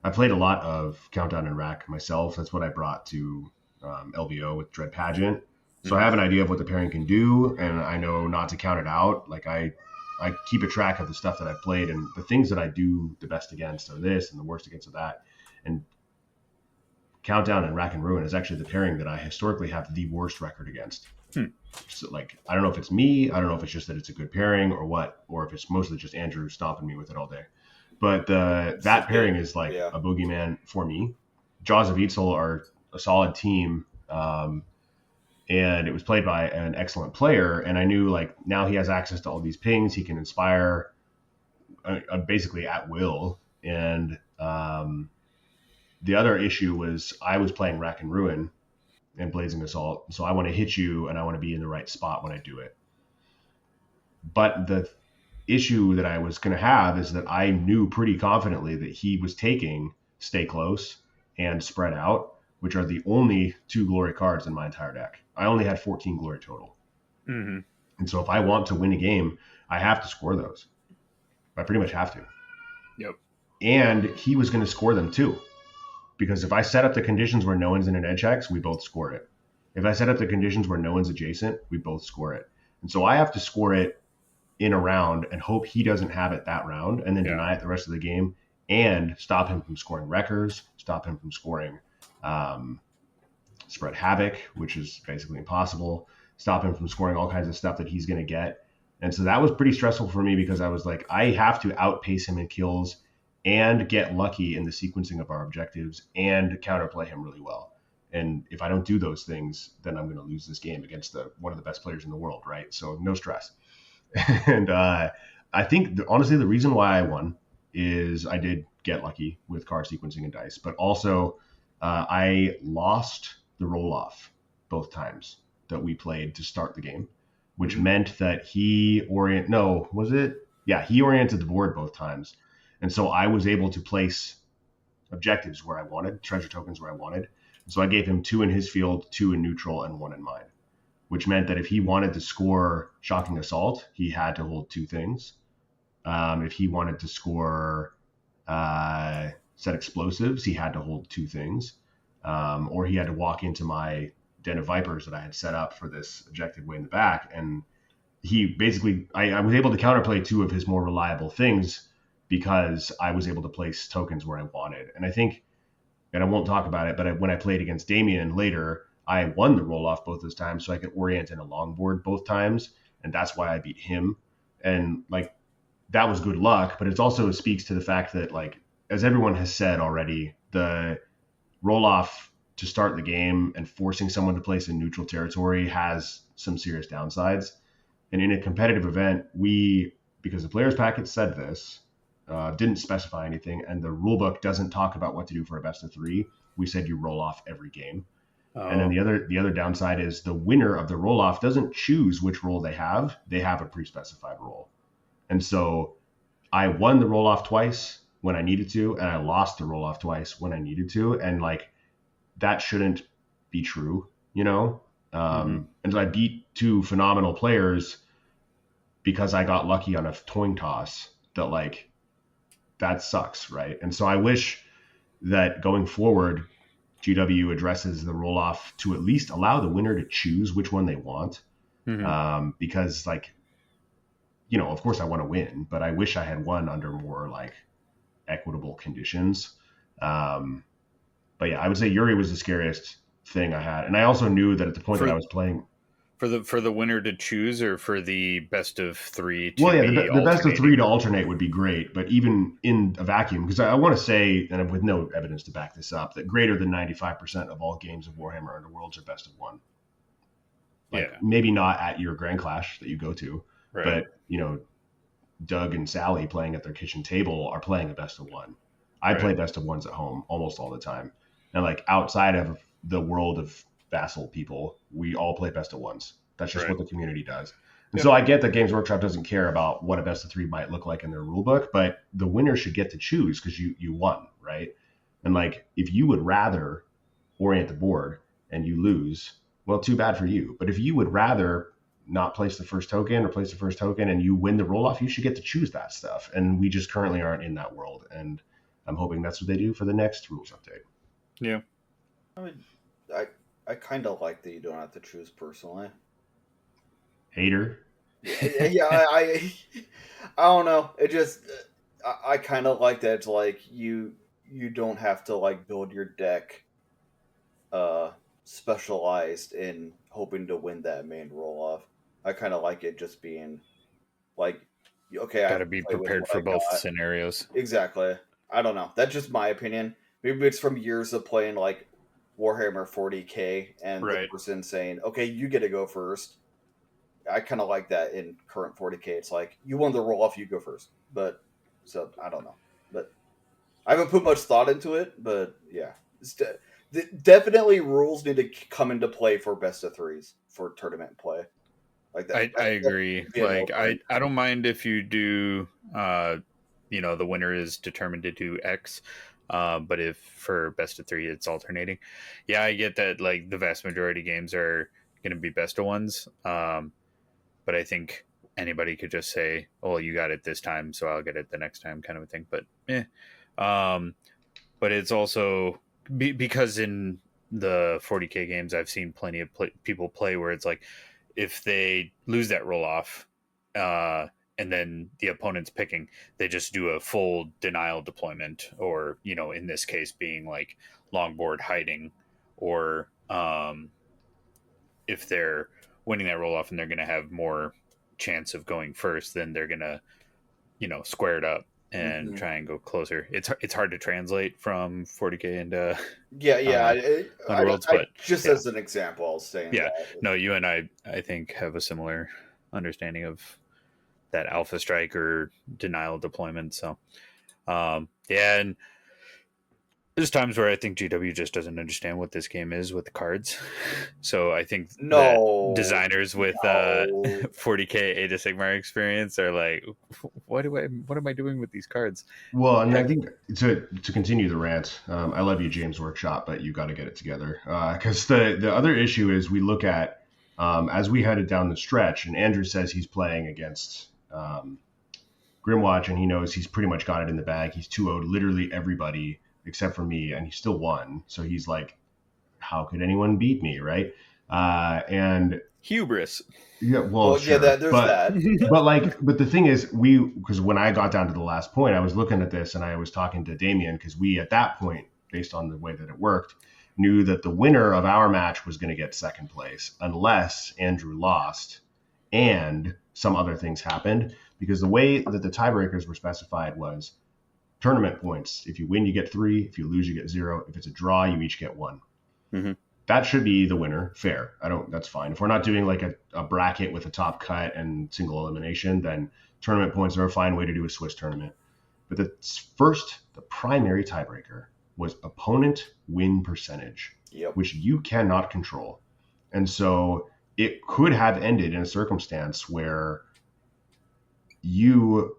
I played a lot of Countdown and Rack myself. That's what I brought to LVO with Dread Pageant. So I have an idea of what the pairing can do, and I know not to count it out. Like I keep a track of the stuff that I've played, and the things that I do the best against are this and the worst against that. And Countdown and Rack and Ruin is actually the pairing that I historically have the worst record against. So, like, I don't know if it's me. I don't know if it's just that it's a good pairing or what, or if it's mostly just Andrew stomping me with it all day. But that pairing is like a boogeyman for me. Jaws of Eatsel are a solid team. And it was played by an excellent player. And I knew, like, now he has access to all these pings. He can inspire basically at will. And the other issue was I was playing Rack and Ruin and Blazing Assault. So I want to hit you, and I want to be in the right spot when I do it. But the issue that I was going to have is that I knew pretty confidently that he was taking Stay Close and Spread Out, which are the only 2 glory cards in my entire deck. I only had 14 glory total. Mm-hmm. And so if I want to win a game, I have to score those. I pretty much have to. Yep. And he was going to score them too. Because if I set up the conditions where no one's in an edge hex, we both score it. If I set up the conditions where no one's adjacent, we both score it. And so I have to score it in a round and hope he doesn't have it that round and then deny it the rest of the game and stop him from scoring wreckers, stop him from scoring Spread Havoc, which is basically impossible, stop him from scoring all kinds of stuff that he's going to get. And so that was pretty stressful for me because I was like, I have to outpace him in kills and get lucky in the sequencing of our objectives and counterplay him really well. And if I don't do those things, then I'm going to lose this game against one of the best players in the world, right? So no stress. And I think, honestly, the reason why I won is I did get lucky with card sequencing and dice, but also I lost the roll-off both times that we played to start the game, which meant that he oriented the board both times. And so I was able to place objectives where I wanted, treasure tokens where I wanted. And so I gave him 2 in his field, 2 in neutral, and 1 in mine, which meant that if he wanted to score Shocking Assault, he had to hold 2 things. If he wanted to score Set Explosives, he had to hold 2 things. Or he had to walk into my Den of Vipers that I had set up for this objective way in the back. And he basically, I was able to counterplay 2 of his more reliable things because I was able to place tokens where I wanted. And I think, and I won't talk about it, but when I played against Damien later, I won the roll-off both those times so I could orient in a longboard both times. And that's why I beat him. And like, that was good luck, but it also speaks to the fact that, like, as everyone has said already, the roll-off to start the game and forcing someone to place in neutral territory has some serious downsides. And in a competitive event, because the player's packet said this, didn't specify anything, and the rulebook doesn't talk about what to do for a best of 3, we said you roll off every game. And then the other downside is the winner of the roll-off doesn't choose which role they have. They have a pre-specified role. And so I won the roll-off twice when I needed to, and I lost the roll-off twice when I needed to. And like, that shouldn't be true, And so I beat 2 phenomenal players because I got lucky on a coin toss that sucks, right? And so I wish that going forward, GW addresses the roll-off to at least allow the winner to choose which one they want. Because of course I want to win, but I wish I had won under more like equitable conditions. But yeah, I would say Yuri was the scariest thing I had. And I also knew that at the point that I was playing, for the winner to choose, or for the best of 3 to the best of 3 to alternate would be great. But even in a vacuum, because I want to say, and with no evidence to back this up, that greater than 95% of all games of Warhammer Underworlds are best of 1. Like Yeah. maybe not at your Grand Clash that you go to, Right. but you know, Doug and Sally playing at their kitchen table are playing a best of one. I play best of ones at home almost all the time. And like outside of the world of Vassal people, we all play best of ones. That's just what the community does. And so I get that Games Workshop doesn't care about what a best of 3 might look like in their rule book, but the winner should get to choose because you won, right? And like if you would rather orient the board and you lose, well, too bad for you. But if you would rather not place the first token or place the first token and you win the roll off, you should get to choose that stuff. And we just currently aren't in that world. And I'm hoping that's what they do for the next rules update. Yeah. I mean, I kind of like that you don't have to choose personally. Hater. Yeah, I don't know. It just I kind of like that. It's like you don't have to like build your deck specialized in hoping to win that main roll off. I kind of like it just being like, okay, I Got to be prepared for both scenarios. Exactly. I don't know. That's just my opinion. Maybe it's from years of playing like Warhammer 40k and the person saying, okay, you get to go first. I kind of like that in current 40k. It's like, you won the roll off, you go first. But, so, I don't know. But I haven't put much thought into it, but yeah. Definitely rules need to come into play for best of threes for tournament play. Like that. I agree. Like, I don't mind if you do, you know, the winner is determined to do X. But if for best of 3 it's alternating, yeah, I get that. Like the vast majority of games are going to be best of ones. But I think anybody could just say, "Oh, you got it this time, so I'll get it the next time," kind of a thing. But but it's also because in the 40k games, I've seen plenty of people play where it's like if they lose that roll off, and then the opponent's picking, they just do a full denial deployment, or, you know, in this case being like longboard hiding, or if they're winning that roll off and they're going to have more chance of going first, then they're going to, you know, square it up and try and go closer. It's hard to translate from 40k into Underworlds, but just as an example, I'll say that. No, you and I think have a similar understanding of that alpha strike or denial deployment. So and there's times where I think GW just doesn't understand what this game is with the cards. So I think that designers with 40k Age of Sigmar experience are like, what am I doing with these cards? Well, and I think to continue the rant, I love you, James Workshop, but you got to get it together. Because the other issue is we look at, as we headed down the stretch, and Andrew says he's playing against Grimwatch, and he knows he's pretty much got it in the bag. He's 2-0'd literally everybody except for me, and he still won. So he's like, how could anyone beat me, right? And hubris. Yeah, well, sure. Yeah, there's that. but the thing is, because when I got down to the last point, I was looking at this and I was talking to Damien, because we at that point, based on the way that it worked, knew that the winner of our match was going to get second place unless Andrew lost and some other things happened, because the way that the tiebreakers were specified was tournament points. If you win, you get 3. If you lose, you get 0. If it's a draw, you each get 1. Mm-hmm. That should be the winner. Fair. That's fine. If we're not doing like a bracket with a top cut and single elimination, then tournament points are a fine way to do a Swiss tournament. But the primary tiebreaker was opponent win percentage, which you cannot control. And so it could have ended in a circumstance where you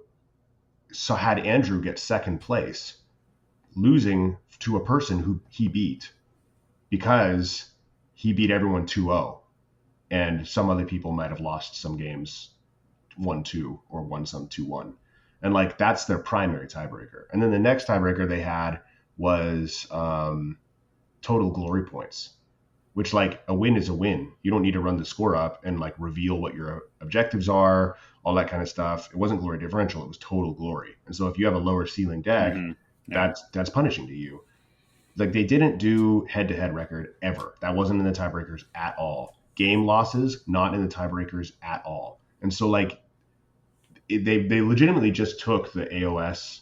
had Andrew get second place, losing to a person who he beat, because he beat everyone 2-0, and some other people might have lost some games 1-2 or won some 2-1. And like, that's their primary tiebreaker. And then the next tiebreaker they had was total glory points, which, like, a win is a win. You don't need to run the score up and like reveal what your objectives are, all that kind of stuff. It wasn't glory differential, it was total glory. And so if you have a lower ceiling deck, that's punishing to you. Like, they didn't do head-to-head record ever. That wasn't in the tiebreakers at all. Game losses, not in the tiebreakers at all. And so, like, they legitimately just took the AOS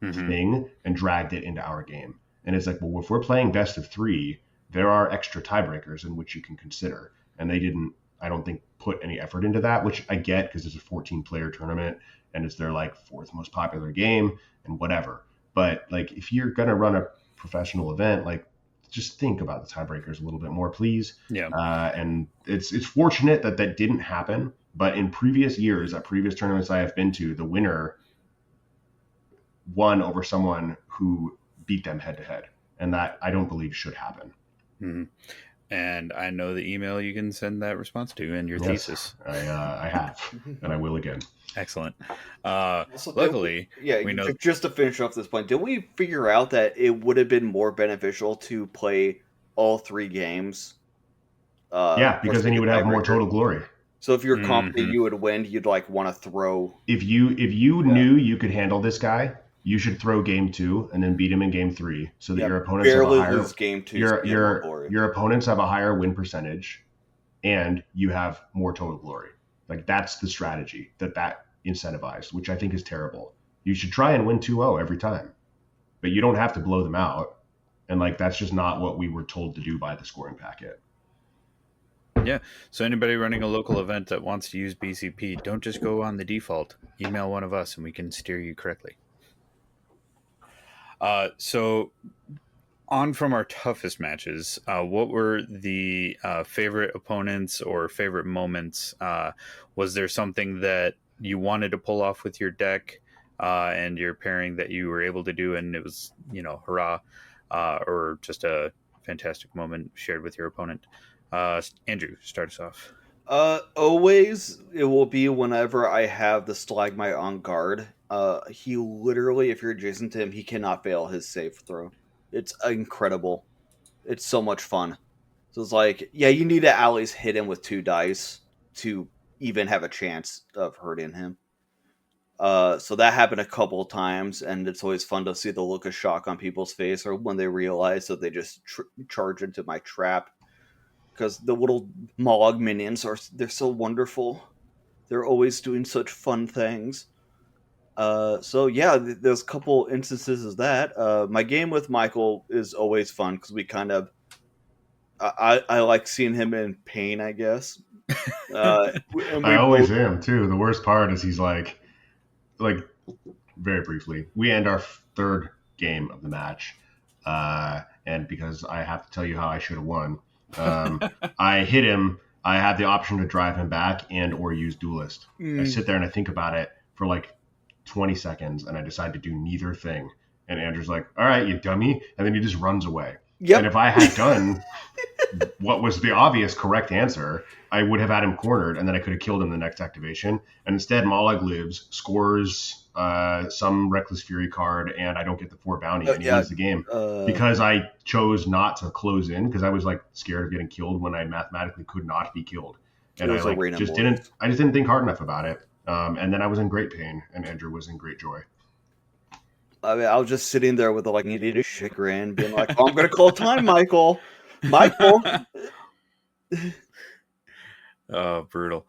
thing and dragged it into our game. And it's like, well, if we're playing best of 3, there are extra tiebreakers in which you can consider. And they didn't I don't think put any effort into that, which I get because it's a 14-player tournament and it's their like fourth most popular game and whatever. But like if you're gonna run a professional event, like just think about the tiebreakers a little bit more, please. Yeah. And it's fortunate that that didn't happen. But in previous years, at previous tournaments I have been to, the winner won over someone who beat them head to head, and that I don't believe should happen. Mm-hmm. And I know the email you can send that response to and your thesis. I have, and I will again. Excellent. Also, Luckily, we know. Just to finish off this point, did we figure out that it would have been more beneficial to play all 3 games? Yeah, because then you would have more total glory. So if you're confident you would win, you'd like want to throw. If you knew you could handle this guy, you should throw game 2 and then beat him in game 3, so that your opponents have a higher lose game 2. Your opponents have a higher win percentage, and you have more total glory. Like that's the strategy that incentivized, which I think is terrible. You should try and win 2-0 every time, but you don't have to blow them out. And like that's just not what we were told to do by the scoring packet. Yeah. So anybody running a local event that wants to use BCP, don't just go on the default. Email one of us and we can steer you correctly. So on from our toughest matches, what were the favorite opponents or favorite moments? Was there something that you wanted to pull off with your deck and your pairing that you were able to do, and it was, hurrah, or just a fantastic moment shared with your opponent? Andrew, start us off. Always, it will be whenever I have the stalagmite on guard. He literally, if you're adjacent to him, he cannot fail his save throw. It's incredible. It's so much fun. So it's like, yeah, you need to at least hit him with 2 dice to even have a chance of hurting him. So that happened a couple of times, and it's always fun to see the look of shock on people's face, or when they realize that they just charge into my trap. Because the little Mog minions they're so wonderful. They're always doing such fun things. So yeah, there's a couple instances of that. My game with Michael is always fun because we kind of, I like seeing him in pain, I guess. I always am too. The worst part is he's like very briefly, we end our 3rd game of the match, and because I have to tell you how I should have won. I hit him. I had the option to drive him back and or use Duelist. I sit there and I think about it for like 20 seconds, and I decide to do neither thing. And Andrew's like, all right, you dummy. And then he just runs away. Yep. And if I had done what was the obvious correct answer, I would have had him cornered, and then I could have killed him the next activation. And instead, Molag lives, scores some Reckless Fury card, and I don't get the 4 bounty, and he wins the game. Because I chose not to close in, because I was like scared of getting killed when I mathematically could not be killed. And I just didn't think hard enough about it. And then I was in great pain, and Andrew was in great joy. I mean, I was just sitting there with a needed shit grin, being like, "Oh, I'm gonna call time, Michael." Michael. Oh, brutal.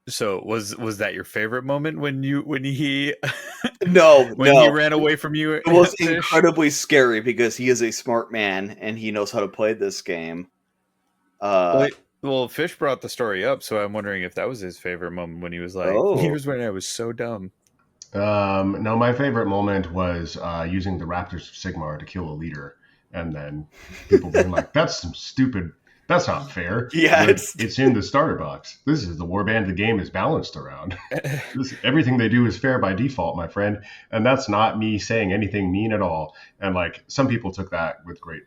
So was that your favorite moment when he he ran away from you? It was incredibly scary because he is a smart man and he knows how to play this game. Well, Fish brought the story up, so I'm wondering if that was his favorite moment when he was like, "Here's when I was so dumb." No, my favorite moment was using the Raptors of Sigmar to kill a leader, and then people being like, "That's some stupid. That's not fair." Yeah, it's in the starter box. This is the warband the game is balanced around. Everything they do is fair by default, my friend, and that's not me saying anything mean at all. And like some people took that with great,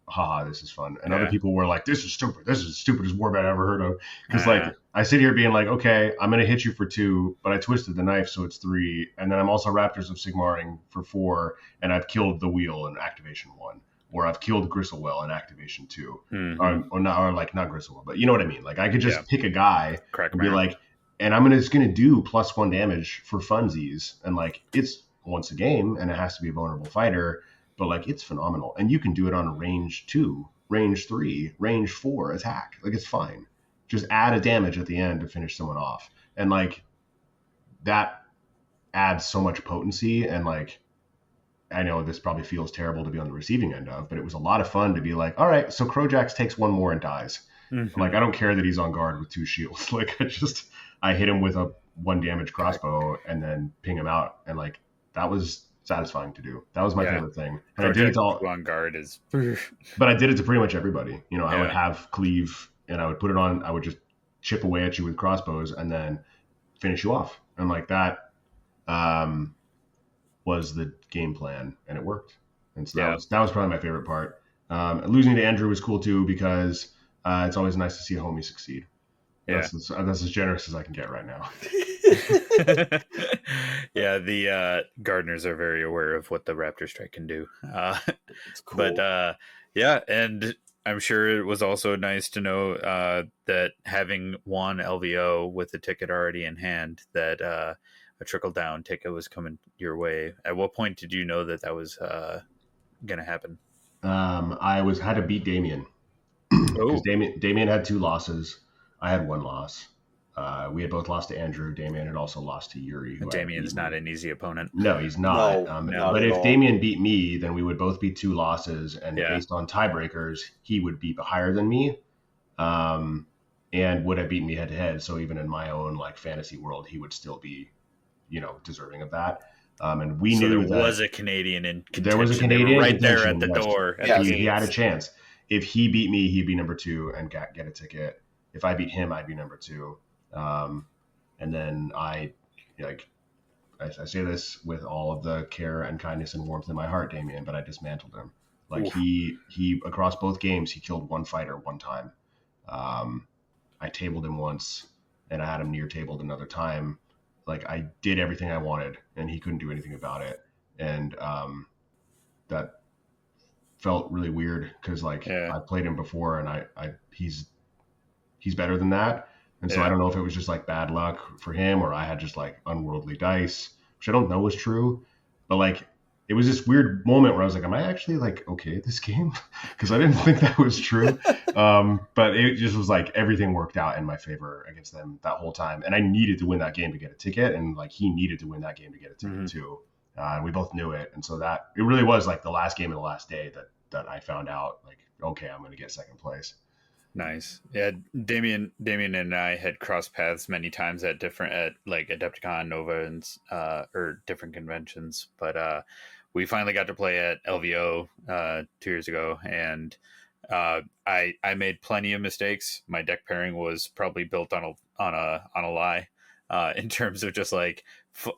haha, this is fun. And other people were like, this is stupid. This is the stupidest warband I ever heard of. Because like I sit here being like, okay, I'm gonna hit you for 2, but I twisted the knife so it's 3, and then I'm also Raptors of Sigmaring for 4, and I've killed the wheel in activation 1. Or I've killed Gristlewell in activation 2, or not Gristlewell, but you know what I mean. Like I could just pick a guy and be like, and I'm just gonna do +1 damage for funsies, and like it's once a game, and it has to be a vulnerable fighter, but like it's phenomenal, and you can do it on a range 2, range 3, range 4 attack. Like it's fine. Just add a damage at the end to finish someone off, and like that adds so much potency and like. I know this probably feels terrible to be on the receiving end of, but it was a lot of fun to be like, all right, so Crojax takes 1 more and dies. Mhm. Like, I don't care that he's on guard with 2 shields. Like, I hit him with a 1 damage crossbow and then ping him out. And, like, that was satisfying to do. That was my favorite thing. And I did it Project to all, on guard is. but I did it to pretty much everybody. You know, I would Yeah. have cleave and I would put it on, I would just chip away at you with crossbows and then finish you off. And, like, that was the game plan, and it worked. And so that was probably my favorite part. Losing to Andrew was cool too, because it's always nice to see a homie succeed. Yeah. That's as generous as I can get right now. Yeah, the gardeners are very aware of what the Raptor Strike can do. It's cool. But yeah, and I'm sure it was also nice to know that having won LVO with the ticket already in hand, that a trickle down ticket was coming your way. At what point did you know that that was going to happen? I had to beat Damien because Damien had 2 losses. I had 1 loss. We had both lost to Andrew. Damien had also lost to Yuri. Damien's not an easy opponent. No, he's not. Not but at if all. Damien beat me, then we would both be 2 losses, and Yeah. based on tiebreakers, he would be higher than me, and would have beaten me head to head. So even in my own like fantasy world, he would still be, deserving of that. And we knew there that was a Canadian in contention. there was a Canadian right there contention, at the yes. door. Yeah, He had a chance. If he beat me, he'd be number 2 and get a ticket. If I beat him, I'd be number 2. And then I say this with all of the care and kindness and warmth in my heart, Damien, but I dismantled him. Like Oof. he across both games, he killed 1 fighter 1 time. I tabled him once, and I had him near tabled another time. Like, I did everything I wanted, and he couldn't do anything about it. And that felt really weird because I played him before, and he's better than that. And so I don't know if it was just like bad luck for him, or I had just like unworldly dice, which I don't know is true. But like, it was this weird moment where I was like, am I actually like okay at this game? Because I didn't think that was true. But it just was like everything worked out in my favor against them that whole time. And I needed to win that game to get a ticket, and like he needed to win that game to get a ticket too. And we both knew it. And so that it really was like the last game of the last day that I found out like, okay, I'm going to get second place. Nice. Yeah, Damien and I had crossed paths many times at like Adepticon, Nova, and or different conventions. But we finally got to play at LVO 2 years ago, and I made plenty of mistakes. My deck pairing was probably built on a lie in terms of just like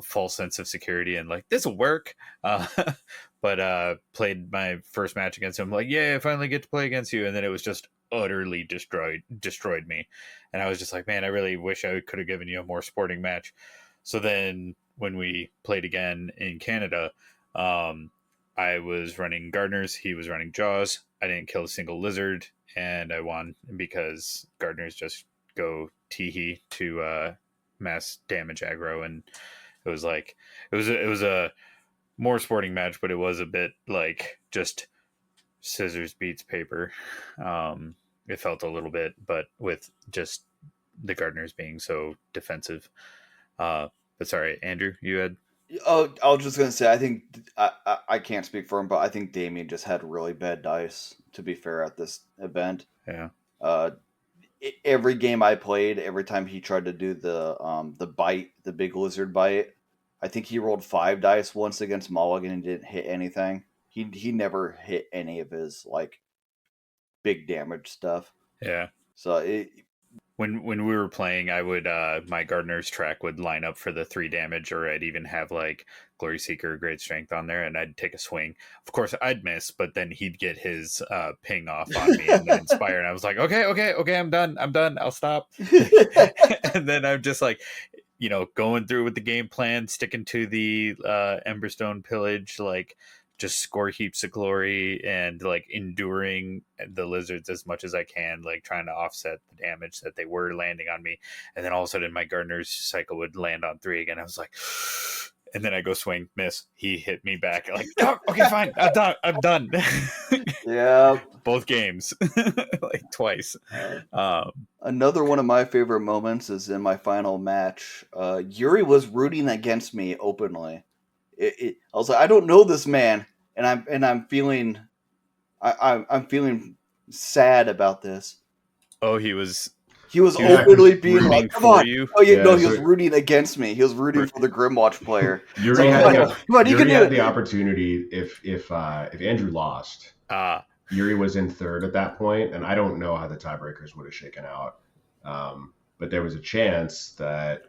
false sense of security and like this will work. But played my first match against him. Like, yeah, I finally get to play against you, and then it was just utterly destroyed me, and I was just like, man, I really wish I could have given you a more sporting match. So then when we played again in Canada, I was running gardeners, he was running jaws. I didn't kill a single lizard, and I won because gardeners just go teehee to mass damage aggro, and it was like it was a more sporting match, but it was a bit like just scissors beats paper. It felt a little bit, but with just the gardeners being so defensive. But sorry, Andrew, you had. Oh, I was just gonna say, I think I can't speak for him, but I think Damien just had really bad dice. To be fair, at this event, Yeah. Every game I played, every time he tried to do the bite, the big lizard bite, I think he rolled 5 dice once against Mulligan and didn't hit anything. He never hit any of his like big damage stuff. Yeah. So when we were playing, I would my gardener's track would line up for the 3 damage, or I'd even have like Glory Seeker, Great Strength on there, and I'd take a swing. Of course, I'd miss, but then he'd get his ping off on me and then inspire, and I was like, okay, I'm done, I'll stop. And then I'm just like, going through with the game plan, sticking to the Emberstone pillage, like just score heaps of glory and like enduring the lizards as much as I can, like trying to offset the damage that they were landing on me. And then all of a sudden my gardener's cycle would land on 3 again. I was like, and then I go swing, miss. He hit me back. Like, oh, okay, fine. I'm done. Yeah. Both games, like twice. Another one of my favorite moments is in my final match. Yuri was rooting against me openly. I was like, I don't know this man, and I'm feeling, I'm feeling sad about this. Oh, he was openly being rooting like, "Come for on!" you. Oh, yeah, Yeah, no, he so- was rooting against me. He was rooting for the Grimwatch player. Yuri It's had, like, come on, you can Yuri do had it. the opportunity if Andrew lost. Yuri was in third at that point, and I don't know how the tiebreakers would have shaken out. But there was a chance that,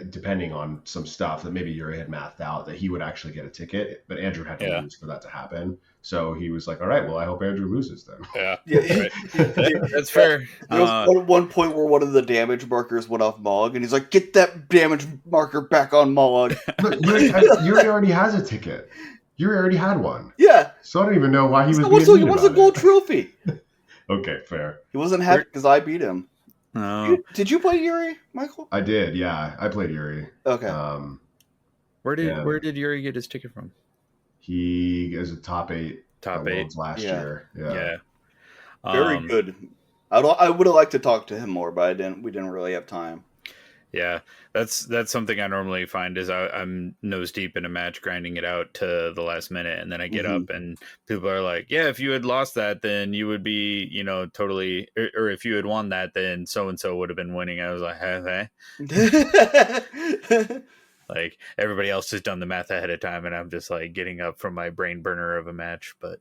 depending on some stuff that maybe Yuri had mathed out, that he would actually get a ticket, but Andrew had to lose for that to happen. So he was like, all right, well, I hope Andrew loses then. Yeah, Yeah, right. That's fair. There was one point where one of the damage markers went off Mog, and he's like, "Get that damage marker back on Mog." Look, Yuri already has a ticket. Yuri already had one. Yeah. So I don't even know why he was What's being mean a about gold it. trophy? Okay, fair. He wasn't happy because I beat him. Oh. Did you play Yuri, Michael? I did, yeah. I played Yuri. Okay. Where did Yuri get his ticket from? He is a top eight last Yeah. year. Yeah. Very good. I would have liked to talk to him more, but we didn't really have time. Yeah, that's something I normally find is I'm nose deep in a match, grinding it out to the last minute, and then I get up and people are like, "Yeah, if you had lost that, then you would be, totally, or if you had won that, then so and so would have been winning." I was like, "Hey." Like everybody else has done the math ahead of time, and I'm just like getting up from my brain burner of a match. But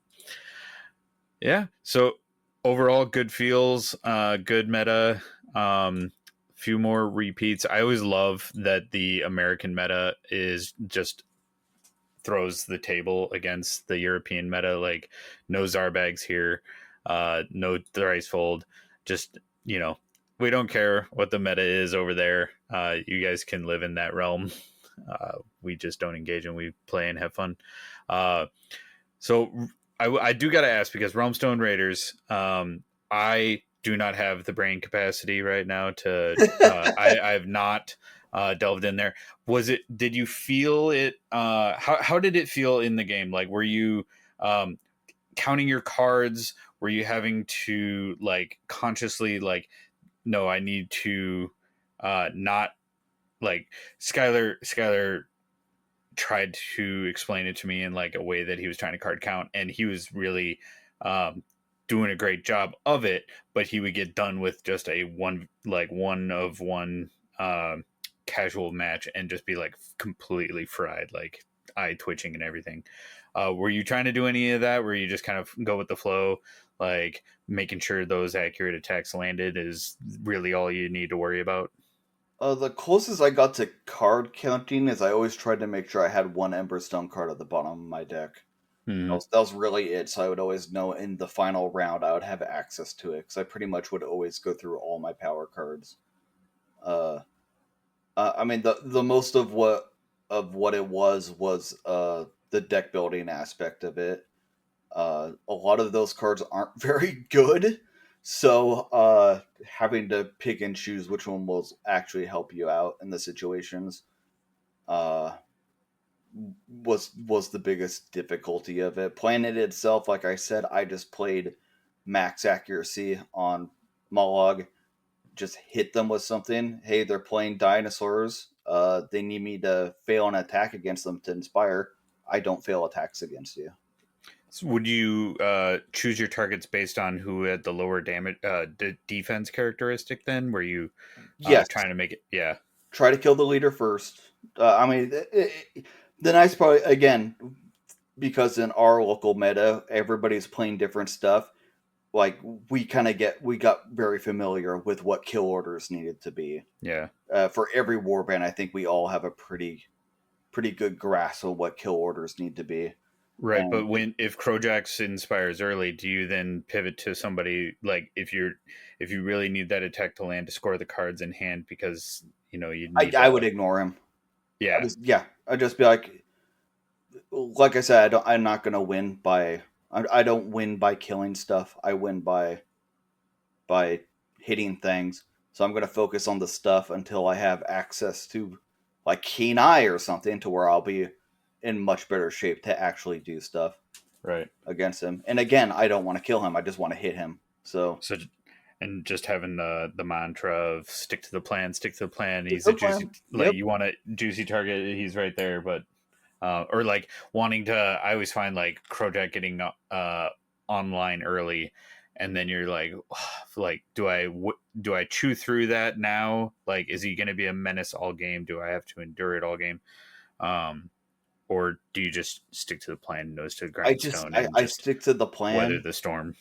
yeah, so overall, good feels, good meta. Few more repeats. I always love that the American meta is just throws the table against the European meta. Like no Zarbags here, no Thricefold. Just we don't care what the meta is over there. You guys can live in that realm. We just don't engage and we play and have fun. So I do got to ask, because Realmstone Raiders, I do not have the brain capacity right now to I have not delved in there. Did you feel it how did it feel in the game? Like, were you counting your cards? Were you having to like consciously like, no, I need to not, like, Skylar tried to explain it to me in like a way that he was trying to card count, and he was really doing a great job of it, but he would get done with just a one of one casual match and just be like completely fried, like eye twitching and everything. Were you trying to do any of that? Were you just kind of go with the flow, like making sure those accurate attacks landed is really all you need to worry about? The closest I got to card counting is I always tried to make sure I had one Emberstone card at the bottom of my deck. That was really it. So I would always know in the final round I would have access to it, because I pretty much would always go through all my power cards. I mean, the most of what it was the deck building aspect of it. A lot of those cards aren't very good, so having to pick and choose which one will actually help you out in the situations was the biggest difficulty of it. Playing it itself, like I said, I just played max accuracy on Mollog. Just hit them with something. Hey, they're playing dinosaurs. They need me to fail an attack against them to inspire. I don't fail attacks against you. So would you choose your targets based on who had the lower damage defense characteristic then? Were you trying to make it? Yeah. Try to kill the leader first. I mean, the nice part, again, because in our local meta, everybody's playing different stuff. Like, we got very familiar with what kill orders needed to be. Yeah. For every warband, I think we all have a pretty good grasp of what kill orders need to be. Right, but if Crojax inspires early, do you then pivot to somebody like if you really need that attack to land to score the cards in hand, because you need I would ignore him. Yeah, I'd just be like I said, I'm not gonna win by. I don't win by killing stuff. I win by hitting things. So I'm gonna focus on the stuff until I have access to like Keen Eye or something, to where I'll be in much better shape to actually do stuff right against him. And again, I don't want to kill him. I just want to hit him. So and just having the mantra of stick to the plan. He's a juicy, Yep. You want a juicy target, he's right there. But or like wanting to, I always find like Crojack getting online early and then you're like, do I chew through that now? Like, is he going to be a menace all game? Do I have to endure it all game? Or do you just stick to the plan, nose to the grindstone, and I just stick to the weather plan. the storm?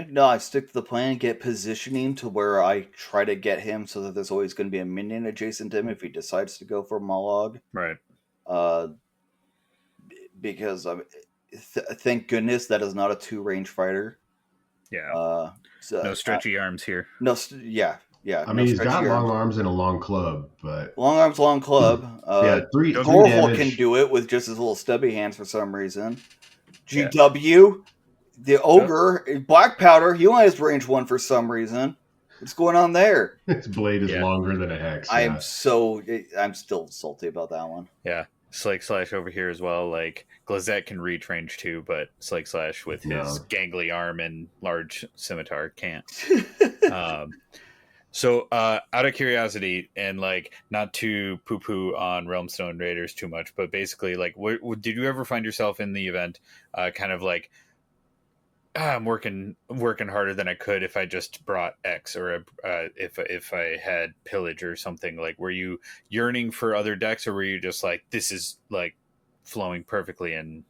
No, I stick to the plan, get positioning to where I try to get him so that there's always going to be a minion adjacent to him if he decides to go for Mollog. Right. Uh, because thank goodness that is not a 2-range fighter. Yeah. No stretchy arms here. No, yeah. I mean, he's got long arms and a long club, but long arms, long club. yeah, three Gorhole damage. can do it with just his little stubby hands for some reason. GW, the ogre, Black Powder, he only has range 1 for some reason. What's going on there? His blade is longer than a hex. I'm still salty about that one. Yeah. Slake Slash over here as well. Like, Glazette can reach range 2, but Slake Slash with his gangly arm and large scimitar can't. So out of curiosity, and like not to poo-poo on Realmstone Raiders too much, but basically, like, did you ever find yourself in the event kind of like, I'm working harder than I could if I just brought X, or if I had pillage or something? Like, were you yearning for other decks, or were you just like, this is like flowing perfectly? And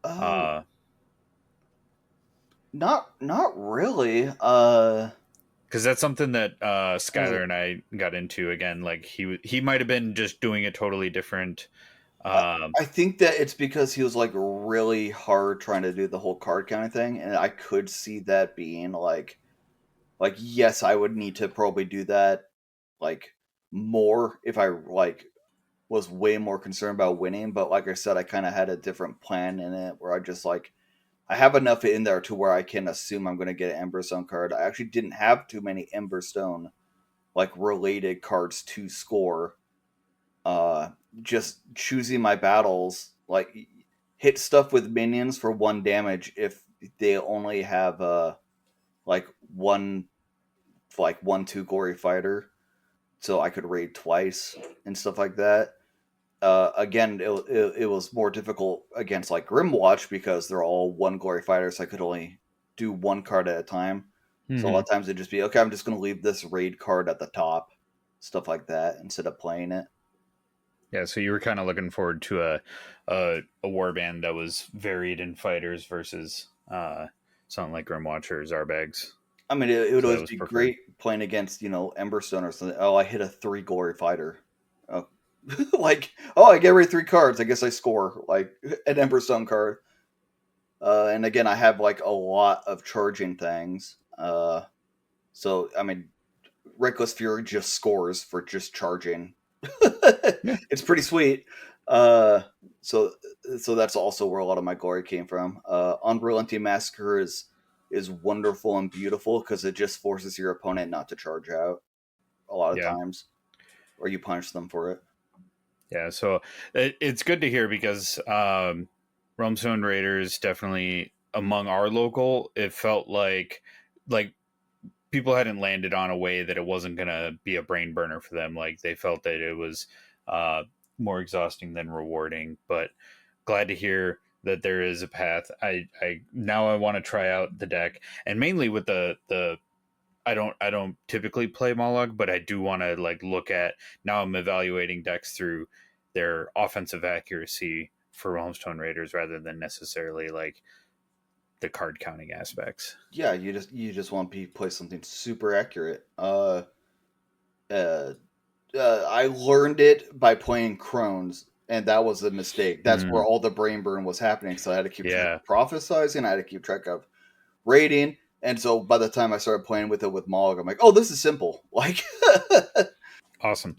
not really. Because that's something that Skylar and I got into again. Like, he might have been just doing it totally different. I think that it's because he was like really hard trying to do the whole card counting thing, and I could see that being like yes, I would need to probably do that like more if I like was way more concerned about winning. But like I said, I kind of had a different plan in it where I just like I have enough in there to where I can assume I'm going to get an Emberstone card. I actually didn't have too many Emberstone like related cards to score. Just choosing my battles, like hit stuff with minions for 1 damage if they only have like 1 2 glory fighter, so I could raid twice and stuff like that. Again, it was more difficult against like Grimwatch because they're all 1 glory fighter, so I could only do 1 card at a time. So a lot of times it'd just be, okay, I'm just going to leave this raid card at the top, stuff like that, instead of playing it. Yeah, so you were kind of looking forward to a warband that was varied in fighters versus something like Grimwatch or Zarbags. I mean, it would always be great playing against, Emberstone or something. Oh, I hit a 3 glory fighter. Oh. Like, I get rid of 3 cards. I guess I score like an Emberstone card. And again, I have like a lot of charging things. So I mean, Reckless Fury just scores for just charging. It's pretty sweet. So that's also where a lot of my glory came from. Unrelenting Massacre is wonderful and beautiful because it just forces your opponent not to charge out a lot of times, or you punish them for it. Yeah, so it's good to hear because Realmstone Raiders definitely among our local, it felt like people hadn't landed on a way that it wasn't going to be a brain burner for them. Like, they felt that it was more exhausting than rewarding, but glad to hear that there is a path. I want to try out the deck, and mainly with the I don't typically play Mollog, but I do want to like look at, now I'm evaluating decks through their offensive accuracy for Realmstone Raiders rather than necessarily like the card counting aspects. Yeah, you just want to play something super accurate. I learned it by playing Crohn's, and that was a mistake. That's where all the brain burn was happening. So I had to keep prophesizing. I had to keep track of rating. And so by the time I started playing with it with Mollog, I'm like, oh, this is simple. Like, awesome.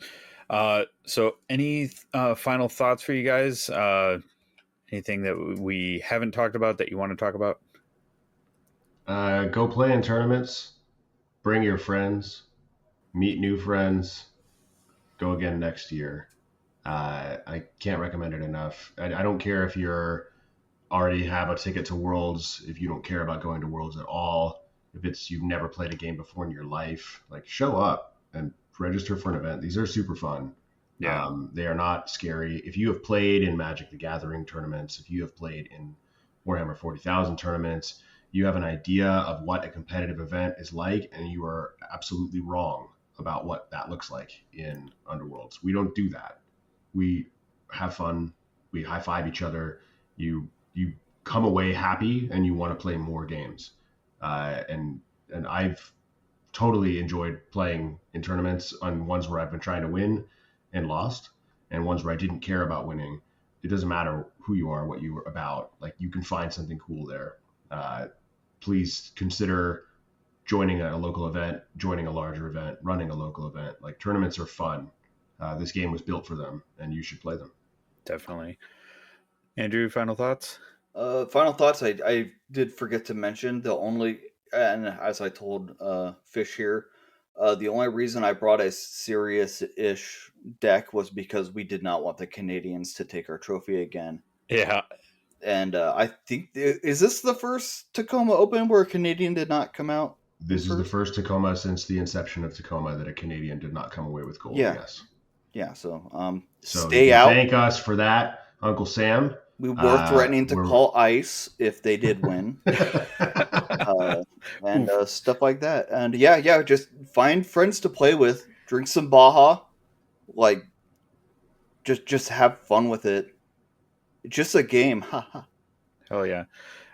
So any final thoughts for you guys? Anything that we haven't talked about that you want to talk about? Go play in tournaments. Bring your friends. Meet new friends. Go again next year. I can't recommend it enough. I don't care if you're already have a ticket to Worlds, if you don't care about going to Worlds at all, if it's you've never played a game before in your life, like, show up and register for an event. These are super fun. Yeah. They are not scary. If you have played in Magic the Gathering tournaments, if you have played in Warhammer 40,000 tournaments, you have an idea of what a competitive event is like, and you are absolutely wrong about what that looks like in Underworlds. We don't do that. We have fun. We high five each other. You come away happy, and you want to play more games. And I've totally enjoyed playing in tournaments on ones where I've been trying to win and lost, and ones where I didn't care about winning. It doesn't matter who you are, what you are about. Like, you can find something cool there. Please consider joining a local event, joining a larger event, running a local event. Like, tournaments are fun. This game was built for them, and you should play them. Definitely. Andrew, final thoughts? Final thoughts. I did forget to mention the only, and as I told Fish here, the only reason I brought a serious-ish deck was because we did not want the Canadians to take our trophy again. Yeah. And I think, is this the first Tacoma Open where a Canadian did not come out? This is the first Tacoma since the inception of Tacoma that a Canadian did not come away with gold. Yeah. Yes. Yeah. So, So stay you can out. Thank us for that, Uncle Sam. We were threatening to call ICE if they did win. And stuff like that. And yeah, just find friends to play with, drink some Baja, like just have fun with it. It's just a game. Hell yeah.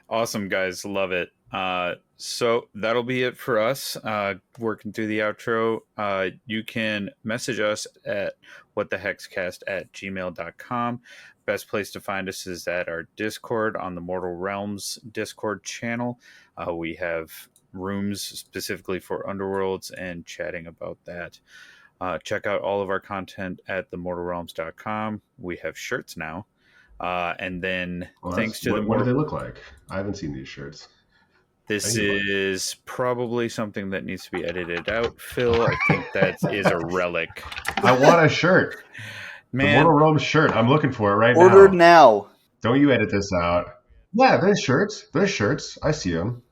Awesome, guys. Love it. So that'll be it for us. Working through the outro. You can message us at whatthehexcast@gmail.com. Best place to find us is at our Discord on the Mortal Realms Discord channel. We have rooms specifically for Underworlds and chatting about that. Check out all of our content at themortalrealms.com. We have shirts now. And then thanks to what do they look like? I haven't seen these shirts. This is probably something that needs to be edited out, Phil. I think that is a relic. I want a shirt. Man. The Mortal Realms shirt. I'm looking for it right now. Ordered now. Don't you edit this out. Yeah, there's shirts. There's shirts. I see them.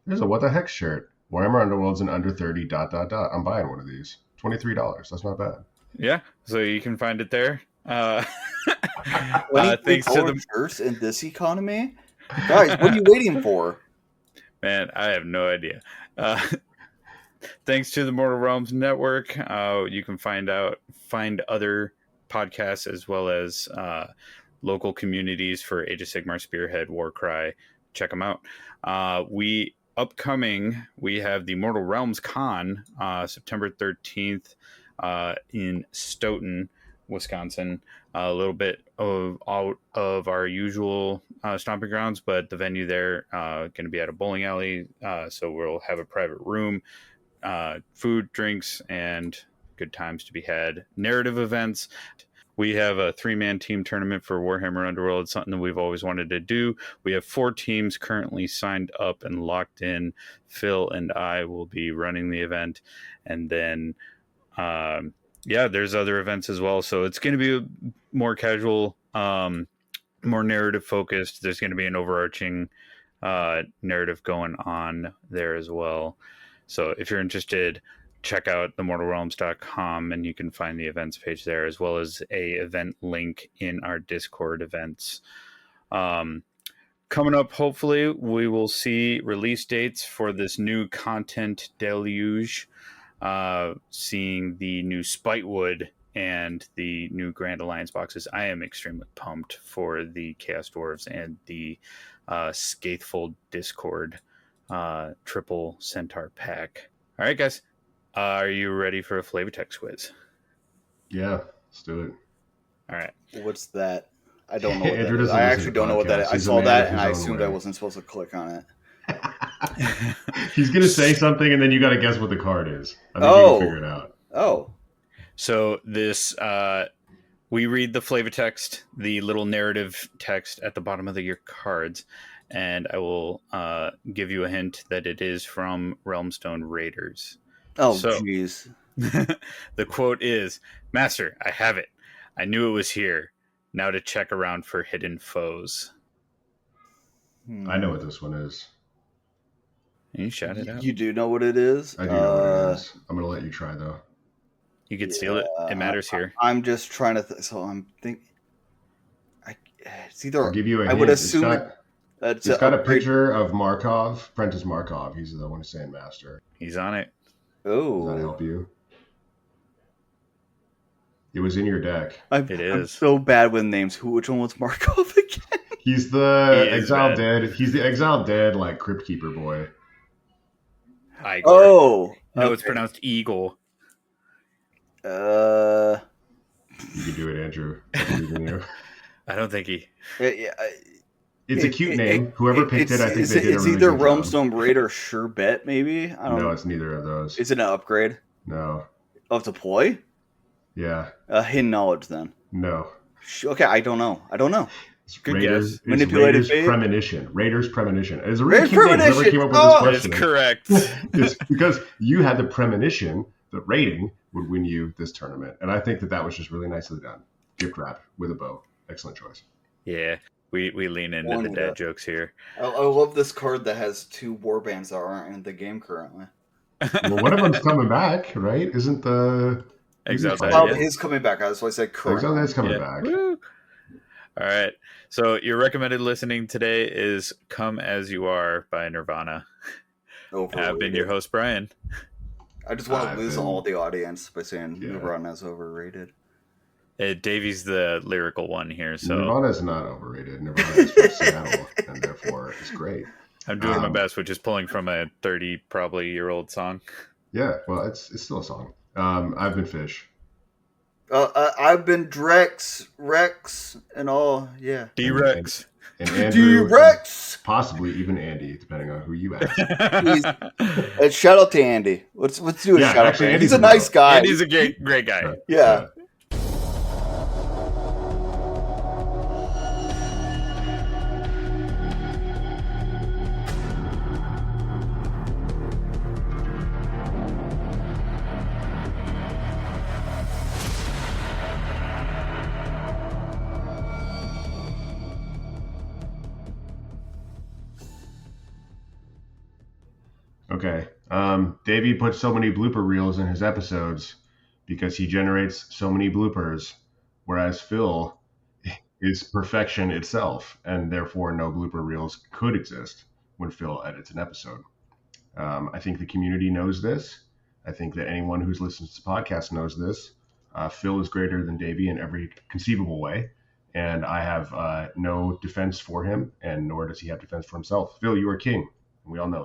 There's a what the heck shirt. Warhammer Underworlds in under 30... I'm buying one of these. $23. That's not bad. Yeah, so you can find it there. Thanks to the shirts in this economy, guys. What are you waiting for? Man, I have no idea. Thanks to the Mortal Realms Network, you can find other podcasts as well as local communities for Age of Sigmar, Spearhead, Warcry. Check them out. We have the Mortal Realms Con September 13th in Stoughton, Wisconsin. A little bit out of our usual stomping grounds, but the venue there going to be at a bowling alley, so we'll have a private room, food, drinks, and good times to be had. Narrative events. We have a 3-man team tournament for Warhammer Underworld, something that we've always wanted to do. We have 4 teams currently signed up and locked in. Phil and I will be running the event, and then there's other events as well. So it's going to be more casual, more narrative focused. There's going to be an overarching narrative going on there as well. So if you're interested, check out themortalrealms.com and you can find the events page there, as well as a event link in our Discord events. Coming up, hopefully, we will see release dates for this new content Deluge. Seeing the new Spitewood and the new Grand Alliance boxes. I am extremely pumped for the Chaos Dwarves and the Scatheful Discord triple Centaur pack. All right, guys. Are you ready for a flavor text quiz? Yeah, let's do it. All right. What's that? I don't know what that Andrew is. I actually don't know what that is. I saw that and I assumed I wasn't supposed to click on it. He's going to say something and then you got to guess what the card is. I think you can figure it out. Oh. So this, we read the flavor text, the little narrative text at the bottom of your cards, and I will give you a hint that it is from Realmstone Raiders. Oh, jeez. The quote is, "Master, I have it. I knew it was here. Now to check around for hidden foes." I know what this one is. Can you shout it out? You do know what it is? I do know what it is. I'm going to let you try, though. You could steal it. It matters here. I'm just trying to... so I'm thinking... It's either... I'll give you a I hint. would assume... That's It's got a upgrade. picture of Markov, Prentice Markov. He's the one who's saying master. He's on it. Does that Oh, help you? It was in your deck. I'm is. so bad with names. Which one was Markov again? He's the He is exiled bad. dead. He's the exiled dead, like Crypt Keeper boy. Igor. Oh, No, it's okay. pronounced Eagle. You can do it, Andrew. I believe in you. I don't think he. Yeah, It's a cute name. Whoever picked it, I think they did a it's really either good Realm job. Stone Raid or Sherbet, maybe. I don't No, know. it's neither of those. Is it an upgrade No. of deploy? Yeah. Hidden knowledge then. No. Okay, I don't know. It's Good Raiders, guess. it's Manipulated Raiders fate? Premonition. Raiders Premonition. It's a really Raiders cute name. Whoever Premonition! came up with Oh! this That is question. correct. It's because you had the premonition that raiding would win you this tournament. And I think that was just really nicely done. Gift wrap with a bow. Excellent choice. Yeah, we lean into the Wanda. dad jokes here. I love this card that has 2 warbands that aren't in the game currently. Well, one of them's coming back, right? Isn't the Exiled Oh, Dad, Oh, yeah. his coming back. That's why I said current. Exiled Dead's coming Yeah. back? Woo. All right. So your recommended listening today is "Come as You Are" by Nirvana. I've been your host, Brian. I just want to I've lose been- all the audience by saying Yeah. Nirvana's overrated. Davey's the lyrical one here, so Nirvana's not overrated. Nirvana is from Seattle, and therefore it's great. I'm doing my best with just pulling from a 30-probably-year-old song. Yeah, well, it's still a song. I've been Fish. I've been Drex, Rex, and all. Yeah. D-Rex. And Andrew, Drex. possibly even Andy, depending on who you ask. Shout out to Andy. Let's do a Yeah, shout out. actually, To Andy. Andy's He's a a nice bro. guy. Andy's a great guy. Yeah. Okay. Davey puts so many blooper reels in his episodes because he generates so many bloopers, whereas Phil is perfection itself, and therefore no blooper reels could exist when Phil edits an episode. I think the community knows this. I think that anyone who's listened to the podcast knows this. Phil is greater than Davey in every conceivable way, and I have no defense for him, and nor does he have defense for himself. Phil, you are king, and we all know it.